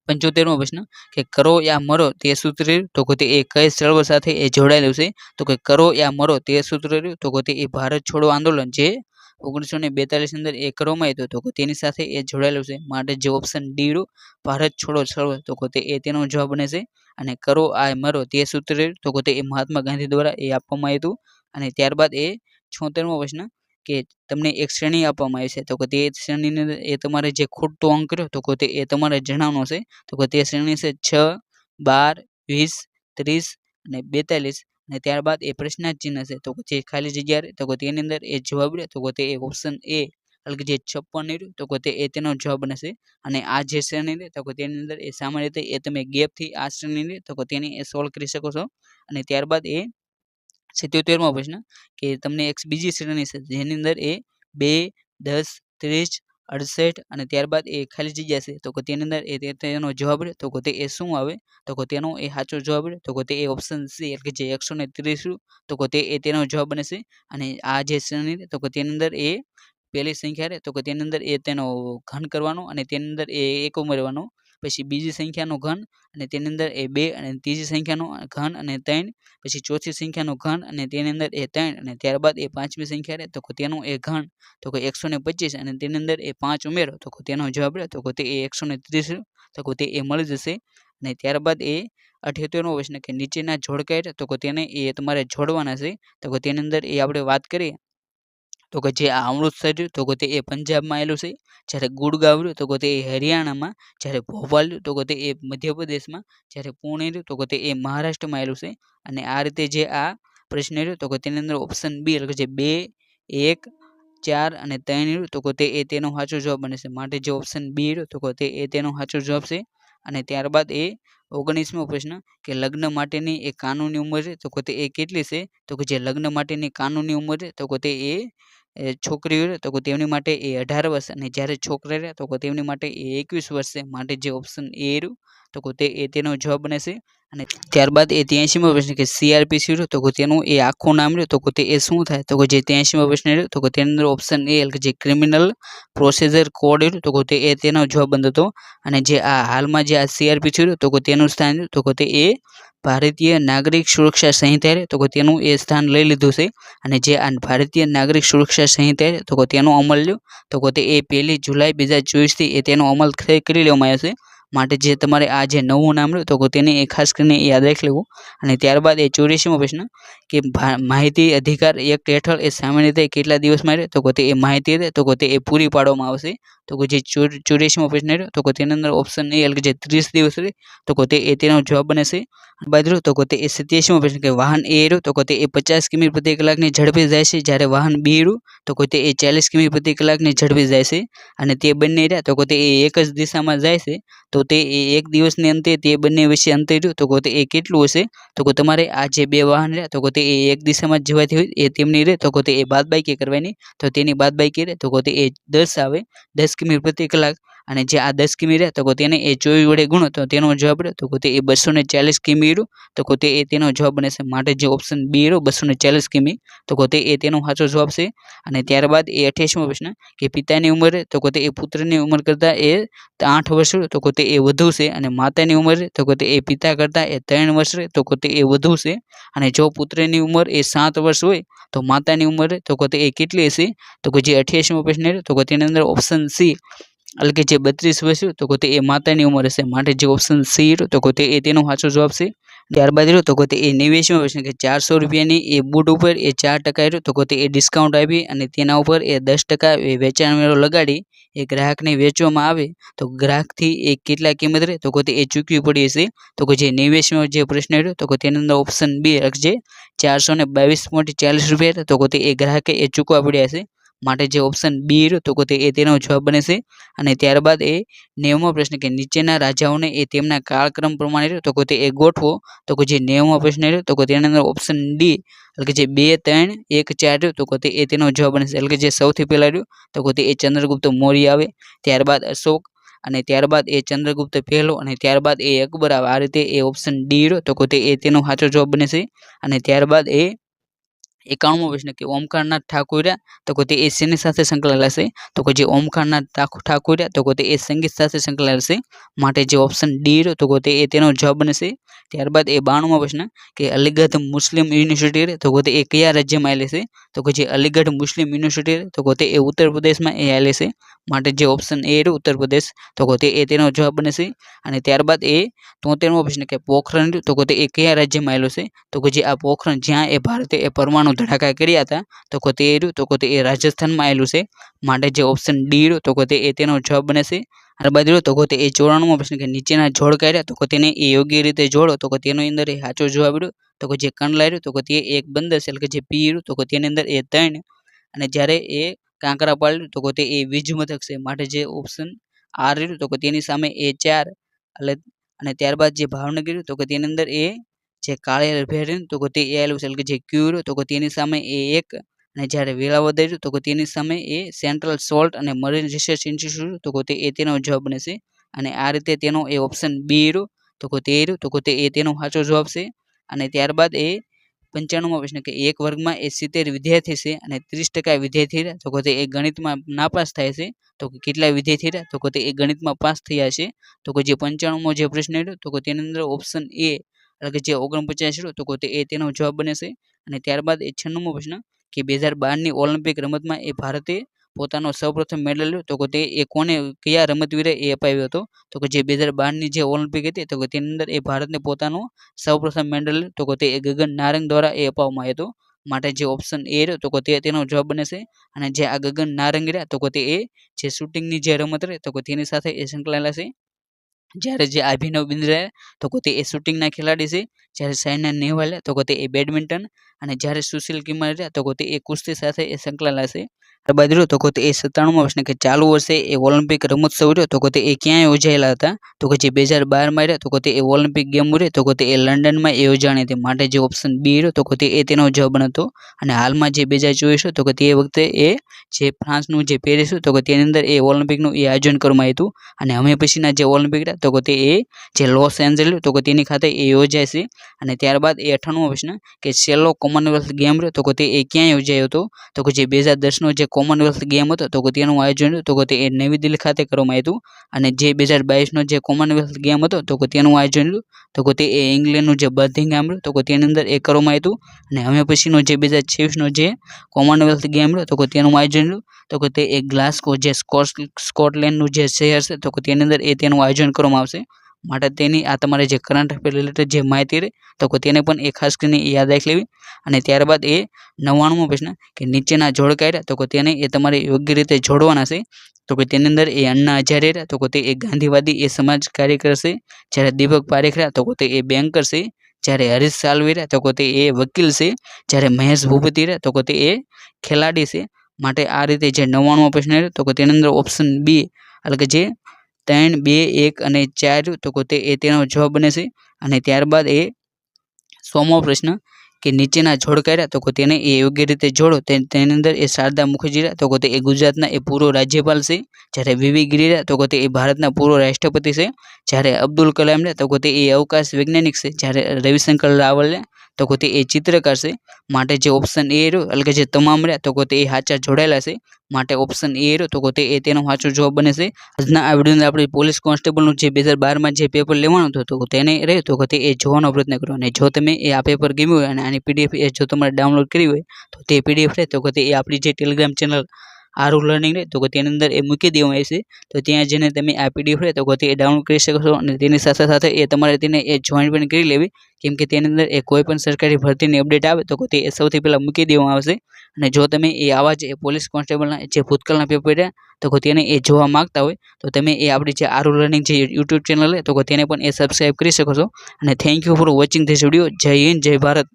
75મો પ્રશ્ન કે કરો યા મરો તે સૂત્ર રહ્યું તો કે એ કઈ ચળવળ સાથે એ જોડાયેલું છે તો કે કરો યા મરો તે સૂત્ર રહ્યું તો કે એ ભારત છોડો આંદોલન જે 1942 અંદર એ કરવામાં આવ્યું તો કે તેની સાથે એ જોડાયેલું છે માટે જે ઓપ્શન ડી રહ્યું ભારત છોડો ચળવળ તો કે એ તેનો જવાબ બનશે। અને કરો આ મરો તે સૂત્ર રહ્યું તો કે એ મહાત્મા ગાંધી દ્વારા એ આપવામાં આવ્યું હતું। અને ત્યારબાદ એ 76મો પ્રશ્ન કે તમને એક શ્રેણી આપવામાં આવી છે તો કે તે શ્રેણીની અંદર એ તમારે જે ખૂટતો અંક રહ્યો તો કે એ તમારે જણાવવાનો છે તો કે તે શ્રેણી છે 6, 12, 20, 30 અને 42। અને ત્યારબાદ એ પ્રશ્નાર્થ ચિહ્ન છે તો જે ખાલી જગ્યા રહે તો કે તેની અંદર એ જવાબ રહે તો કે તે ઓપ્શન એ એટલે કે જે 56 રહ્યું તો કે એ તેનો જવાબ બનશે। અને આ જે શ્રેણી રહે તો કે તેની અંદર એ સામાન્ય રીતે એ તમે ગેપથી આ શ્રેણી રહે તો કે તેની એ સોલ્વ કરી શકો છો। અને ત્યારબાદ એ 77મો પ્રશ્ન કે તમને એક બીજી શ્રેણી છે જેની અંદર એ 2, 10, 30, 68 અને ત્યારબાદ એ ખાલી જગ્યા છે તો કે તેની અંદર એ તેનો જવાબ રહે તો કે તે એ શું આવે તો કે તેનો એ સાચો જવાબ રહે તો કે તે એ ઓપ્શન સી એટલે કે જે 130 તો કે તે એ તેનો જવાબ બનશે। અને આ જે શ્રેણી રહે તો કે તેની અંદર એ પહેલી સંખ્યા રહે તો કે તેની અંદર એ તેનો ઘન કરવાનો અને તેની અંદર એ 1 ઉમેરવાનો પછી બીજી સંખ્યાનો ઘન અને તેની અંદર એ 2 અને ત્રીજી સંખ્યાનો ઘન અને 3 પછી ચોથી સંખ્યાનો ઘન અને તેની અંદર એ 3 અને ત્યારબાદ એ પાંચમી સંખ્યા રહે તો કે તેનો એ ઘન તો કે 125 અને તેની અંદર એ 5 ઉમેરો તો કે તેનો જવાબ રહે તો કે તે એ 130 તો કે તે એ મળી જશે। અને ત્યારબાદ એ 78મો પ્રશ્ન કે નીચેના જોડકા તો કે તેને એ તમારે જોડવાના છે તો કે તેની અંદર એ આપણે વાત કરીએ તો કે જે આ અમૃતસર રહ્યું તો કે તે એ પંજાબમાં આવેલું છે જ્યારે ગુડગાંવ રહ્યું તો કે તે એ હરિયાણામાં જ્યારે ભોપાલ રહ્યું તો કે તે એ મધ્યપ્રદેશમાં જ્યારે પુણે રહ્યું તો કે તે એ મહારાષ્ટ્રમાં આવેલું છે। અને આ રીતે જે આ પ્રશ્ન રહ્યો તો કે તેની અંદર ઓપ્શન બી એટલે કે જે 2, 1, 4 અને 3 રહ્યું તો કે તે એ તેનો સાચો જવાબ બને છે માટે જે ઓપ્શન બી રહ્યો તો કે તે એ તેનો સાચો જવાબ છે। અને ત્યારબાદ એ 19મો પ્રશ્ન કે લગ્ન માટેની એ કાનૂની ઉંમર છે તો કે તે એ કેટલી છે તો કે જે લગ્ન માટેની કાનૂની ઉંમર છે તો કે તે એ છોકરીઓ રહે તો કે તેમની માટે એ 18 વર્ષ અને જ્યારે છોકરા રહે તો કે તેમની માટે એ 21 વર્ષ છે માટે જે ઓપ્શન એ રહ્યું તો કે તે એ તેનો જવાબ બનશે। અને ત્યારબાદ એ 83મો પ્રશ્ન કે સીઆરપીસી રહ્યું તો કે તેનું એ આખું નામ રહ્યું તો કે તે એ શું થાય તો કે જે 83મો પ્રશ્ન રહ્યો તો કે તેની અંદર ઓપ્શન એ એટલે કે જે ક્રિમિનલ પ્રોસિજર કોડ રહ્યું તો કે તે એ તેનો જવાબ બનતો હતો। અને જે આ હાલમાં જે આ સીઆરપીસી રહ્યું તો કે તેનું સ્થાન રહ્યું તો કે તે એ ભારતીય નાગરિક સુરક્ષા સંહિતા રહે તો કે તેનું એ સ્થાન લઈ લીધું છે। અને જે આ ભારતીય નાગરિક સુરક્ષા સંહિતા રહે તો કે તેનો અમલ લ્યો તો કે તે એ 1 જુલાઈ 2024 એ તેનો અમલ કરી લેવામાં આવ્યો છે માટે જે તમારે આ જે નવું નામ રહ્યું તો કે તેને એ ખાસ કરીને યાદ રાખી લેવું। અને ત્યારબાદ એ 84મો પ્રશ્ન કે માહિતી અધિકાર એક્ટ હેઠળ એ સામાન્ય રીતે કેટલા દિવસમાં રહે તો કે તે એ માહિતી રહે તો કે તે એ પૂરી પાડવામાં આવશે તો કે જે 84મો પ્રશ્ન રહ્યો તો કે તેની અંદર ઓપ્શન એ એટલે કે જે 30 દિવસ રહે તો કે તે એ તેનો જવાબ બનશે। બાદ રહ્યો તો કે તે એ 87મો પ્રશ્ન કે વાહન એ રહ્યું તો કે તે એ 50 કિમી પ્રતિ કલાકની ઝડપે જાય છે જ્યારે વાહન બી રહ્યું તો કે તે એ 40 કિમી પ્રતિ કલાકની ઝડપે જાય છે અને તે બંને રહ્યા તો કે તે એ એક જ દિશામાં જાય છે તો તે એ એક દિવસની અંતે તે બંને વચ્ચે અંતર રહ્યું તો કે તે એ કેટલું હશે તો કે તમારે આ જે બે વાહન રહ્યા તો કે તે એ એક દિશામાં જવાથી હોય એ તેમની રહે તો કે તે એ બાદબાકી કરવાની તો તેની બાદબાકી રહે તો કે તે એ 10 આવે 10 કિમી પ્રતિ કલાક અને જે આ 10 કિમી રહ્યા તો તેને એ 24 વડે ગુણો તો તેનો જવાબ રહ્યો તો તે એ 240 કિમી રહ્યો તો તે એ તેનો જવાબ બને છે. માટે જે ઓપ્શન બી રહ્યો 240 કિમી તો તે એ તેનો સાચો જવાબ છે. અને ત્યારબાદ એ 28મો પ્રશ્ન કે પિતાની ઉંમર તો તે એ પુત્રની ઉંમર કરતાં એ 8 વર્ષ તો તે એ વધુ છે. અને માતાની ઉંમર તો તે એ પિતા કરતાં એ 3 વર્ષ તો તે એ વધુ છે. અને જો પુત્રની ઉંમર એ 7 વર્ષ હોય તો માતાની ઉંમર તો તે એ કેટલી હશે તો જે 28મો પ્રશ્ન તો તેની અંદર ઓપ્શન સી એટલે કે જે 32 વર્ષ તો તે એ માતાની ઉંમર હશે. માટે જે ઓપ્શન સી તો તે એ તેનો સાચો જવાબ છે. ત્યારબાદ રહ્યો તો તે એ 29મો પ્રશ્ન કે 400 રૂપિયાની એ બૂટ ઉપર એ 4% રહ્યો તો તે એ ડિસ્કાઉન્ટ આપી અને તેના ઉપર એ 10% એ વેચાણ વેરો લગાડી એ ગ્રાહકને વેચવામાં આવે તો ગ્રાહકથી એ કેટલા કિંમત રહે તો તે એ ચૂકવી પડી હશે. તો જે 29મો જે પ્રશ્ન રહ્યો તો તેની અંદર ઓપ્શન બી જે 422.40 રૂપિયા તો તે એ ગ્રાહકે એ ચૂકવવા પડ્યા હશે. માટે જે ઓપ્શન બી રહ્યો તો તે એ તેનો જવાબ બને છે. અને ત્યારબાદ એ 90મો પ્રશ્ન કે નીચેના રાજાઓને એ તેમના કાળક્રમ પ્રમાણે રહ્યો તો તે એ ગોઠવો તો જે 90મો પ્રશ્ન રહ્યો તો તેની અંદર ઓપ્શન ડી એટલે કે જે 2, 3, 1, 4 રહ્યો તો તે એ તેનો જવાબ બને છે. એટલે કે જે સૌથી પહેલા રહ્યો તો તે એ ચંદ્રગુપ્ત મૌર્ય આવે, ત્યારબાદ અશોક અને ત્યારબાદ એ ચંદ્રગુપ્ત પહેલો અને ત્યારબાદ એ અકબર આવે. આ રીતે એ ઓપ્શન ડી રહ્યો તો તે એ તેનો સાચો જવાબ બને છે. અને ત્યારબાદ એ 51મો પ્રશ્ન કે ઓમકારનાથ ઠાકોર તો તે એ શેની સાથે સંકળાયેલા છે તો જે ઓમકારનાથ ઠાકોર તો તે એ સંગીત સાથે સંકળાયેલા છે. માટે જે ઓપ્શન ડી રહ્યો તો તે એ તેનો જવાબ બને છે. ત્યારબાદ એ 92મો પ્રશ્ન કે અલીગઢ મુસ્લિમ યુનિવર્સિટી તો તે એ કયા રાજ્યમાં આવેલી છે તો જે અલીગઢ મુસ્લિમ યુનિવર્સિટી તો તે એ ઉત્તર પ્રદેશમાં એ આવેલી છે. માટે જે ઓપ્શન એ રહ્યો ઉત્તર પ્રદેશ તો તે એ તેનો જવાબ બને છે. અને ત્યારબાદ એ 73મો પ્રશ્ન કે પોખરણ તો તે એ કયા રાજ્યમાં આવેલું છે તો જે આ પોખરણ જ્યાં એ ભારતે એ પરમાણુ ધડાકા કર્યા હતા તો તે રહ્યું તો તે એ રાજસ્થાનમાં આવેલું છે. માટે જે ઓપ્શન ડી રહ્યો તો તે એ તેનો જવાબ બને છે. ત્યારબાદ રહ્યો તો તે એ 94મો પ્રશ્ન કે નીચેના જોડ કાઢ્યા તો તેને એ યોગ્ય રીતે જોડો તો તેનો અંદર એ સાચો જવાબ રહ્યો તો જે કંડલા રહ્યું તો તે એક બંદર છે એટલે કે જે પી રહ્યું તો તેની અંદર એ 3 અને જ્યારે એ કાંકરાપાળ તો તે એ વીજ મથક છે. માટે જે ઓપ્શન આર રહ્યું તો તેની સામે એ 4 એટલે અને ત્યારબાદ જે ભાવનગર તો તેની અંદર એ જે કાળિયાર ભેર તો તે એ આવેલું છે એટલે કે જે ક્યુ રહ્યું તો તેની સામે એ 1 અને જ્યારે વેળાવદર તો તેની સામે એ સેન્ટ્રલ સોલ્ટ અને મરીન રિસર્ચ ઇન્સ્ટિટ્યૂટ તો તે એ તેનો જવાબ બને છે. અને આ રીતે તેનો એ ઓપ્શન બી રહ્યો તો તે એ તેનો સાચો જવાબ છે. અને ત્યારબાદ એ 95મો પ્રશ્ન કે એક વર્ગમાં એ 70 વિદ્યાર્થી છે અને 30% વિદ્યાર્થી રહ્યા તો તે એ ગણિતમાં નાપાસ થાય છે તો કેટલા વિદ્યાર્થી રહ્યા તો તે એ ગણિતમાં પાસ થયા છે. તો જે 95મો જે પ્રશ્ન રહ્યો તો તેની અંદર ઓપ્શન એ એટલે કે જે 49 રહ્યો તો તે એ તેનો જવાબ બને છે. અને ત્યારબાદ એ 96મો પ્રશ્ન કે 2012ની ઓલિમ્પિક રમતમાં એ ભારતે પોતાનો સૌપ્રથમ મેડલ લીધો તો તે એ કોને કયા રમતવીરે એ અપાવ્યો હતો તો જે 2012ની જે ઓલિમ્પિક હતી તો તેની અંદર એ ભારતને પોતાનો સૌપ્રથમ મેડલ તો તે એ ગગન નારંગ દ્વારા એ અપાવવામાં આવ્યો હતો. માટે જે ઓપ્શન એ રહ્યો તો તે તેનો જવાબ બને છે. અને જે આ ગગન નારંગ રહ્યા તો તે એ જે શૂટિંગની જે રમત રહે તો તેની સાથે એ સંકળાયેલા છે. જ્યારે જે અભિનવ બિંદ્રા તો તે એ શૂટિંગના ખેલાડી છે. જ્યારે સાયના નેહવાલ તો તે એ બેડમિન્ટન અને જ્યારે સુશીલ કુમાર રહ્યા તો તે એ કુસ્તી સાથે એ સંકળાયેલા છે. ત્યારબાદ રહ્યો તો તે એ 97મો પ્રશ્ન કે ચાલુ વર્ષે એ ઓલિમ્પિક રમોત્સવ રહ્યો તો તે એ ક્યાં યોજાયેલા હતા તો જે 2012માં રહ્યો તો તે એ ઓલિમ્પિક ગેમ રહ્યો તો તે એ લંડનમાં એ યોજાણી હતી. માટે જે ઓપ્શન બી રહ્યો તો તે એ તેનો જવાબ હતો. અને હાલમાં જે 2024 તો તે વખતે એ જે ફ્રાન્સનું જે પેરિસ તો તેની અંદર એ ઓલિમ્પિકનું એ આયોજન કરવામાં આવ્યું હતું. અને હવે પછીના જે ઓલિમ્પિક રહ્યા તો તે એ જે લોસ એન્જલસ તો તેની ખાતે એ યોજાય છે. અને ત્યારબાદ એ 98મો પ્રશ્ન કે છેલ્લો કોમનવેલ્થ ગેમ રહ્યો તો તે એ ક્યાં યોજાયો હતો તો જે 2010નો જે કોમનવેલ્થ ગેમ હતો તો તેનું આયોજન તો તે એ નવી દિલ્હી ખાતે કરવામાં આવ્યું હતું. અને જે 2022નો જે કોમનવેલ્થ ગેમ હતો તો તેનું આયોજન તો તે એ ઇંગ્લેન્ડનું જે બર્મિંઘહામ તો તેની અંદર એ કરવામાં આવ્યું હતું. અને હવે પછીનો જે 2026નો જે કોમનવેલ્થ ગેમ રહ્યો તો તેનું આયોજન તો તે એ ગ્લાસગો જે સ્કોટલેન્ડનું જે શહેર છે તો તેની અંદર એ તેનું આયોજન કરવામાં આવશે. માટે તેની આ તમારે જે કરંટ અફેર રિલેટેડ જે માહિતી રહે તો તેને પણ એ ખાસ કરીને યાદ રાખી લેવી. અને ત્યારબાદ એ 99મો પ્રશ્ન કે નીચેના જોડ કાઢ્યા તો તેને એ તમારે યોગ્ય રીતે જોડવાના છે તો તેની અંદર એ અણ્ણા હજારે રહ્યા તો તે એ ગાંધીવાદી એ સમાજ કાર્યકર છે. જ્યારે દીપક પારેખ રહ્યા તો તે એ બેન્કર છે. જ્યારે હરીશ સાલ્વે રહ્યા તો તે એ વકીલ છે. જ્યારે મહેશ ભૂપતિ રહ્યા તો તે એ ખેલાડી છે. માટે આ રીતે જે 99મો પ્રશ્ન રહ્યો તો તેની અંદર ઓપ્શન બી એટલે કે જે 3, 2, 1 અને 4 તો તે એ તેનો જવાબ બને છે. અને ત્યારબાદ એ 100મો પ્રશ્ન કે નીચેના જોડ કર્યા તો તેને એ યોગ્ય રીતે જોડો. તેની અંદર એ શારદા મુખર્જી રહ્યા તો તે એ ગુજરાતના એ પૂર્વ રાજ્યપાલ છે. જ્યારે વીવી ગિરી રહ્યા તો તે એ ભારતના પૂર્વ રાષ્ટ્રપતિ છે. જ્યારે અબ્દુલ કલામ રહ્યા તો તે એ અવકાશ વૈજ્ઞાનિક છે. જ્યારે રવિશંકર રાવલ રહ્યા તો તે એ ચિત્રકાર છે. માટે જે ઓપ્શન એ રહ્યો એટલે કે જે તમામ રહ્યા તો તે એ સાચા જોડાયેલા છે. માટે ઓપ્શન એ રહ્યો તો તે એ તેનો સાચો જવાબ બને છે. આજના આ વિડીયોની આપણે પોલીસ કોન્સ્ટેબલનું જે 2012માં જે પેપર લેવાનું હતું તો તેને રહ્યો તો તે એ જોવાનો પ્રયત્ન કરો. અને જો તમે એ આ પેપર ગમ્યું હોય અને આની પીડીએફ એ જો તમારે ડાઉનલોડ કરવી હોય તો તે પીડીએફ રહે તો તે એ આપણી જે ટેલિગ્રામ ચેનલ આરુ લર્નિંગ રહે તો તેની અંદર એ મૂકી દેવામાં આવશે. તો ત્યાં જઈને તમે આ પીડીએફ રહે તો તે એ ડાઉનલોડ કરી શકો છો. અને તેની સાથે સાથે એ તમારે તેને એ જોઈન પણ કરી લેવી, કેમ કે તેની અંદર એ કોઈ પણ સરકારી ભરતીની અપડેટ આવે તો તે એ સૌથી પહેલાં મૂકી દેવામાં આવશે. અને જો તમે એ આવા જ પોલીસ કોન્સ્ટેબલના જે ભૂતકાળના પેપર રહ્યા તો તેને એ જોવા માંગતા હોય તો તમે એ આપણી જે આરુ લર્નિંગ જે યુટ્યુબ ચેનલ છે તો તેને પણ એ સબસ્ક્રાઈબ કરી શકો છો. અને thank you for watching this video. જય હિન્દ, જય ભારત.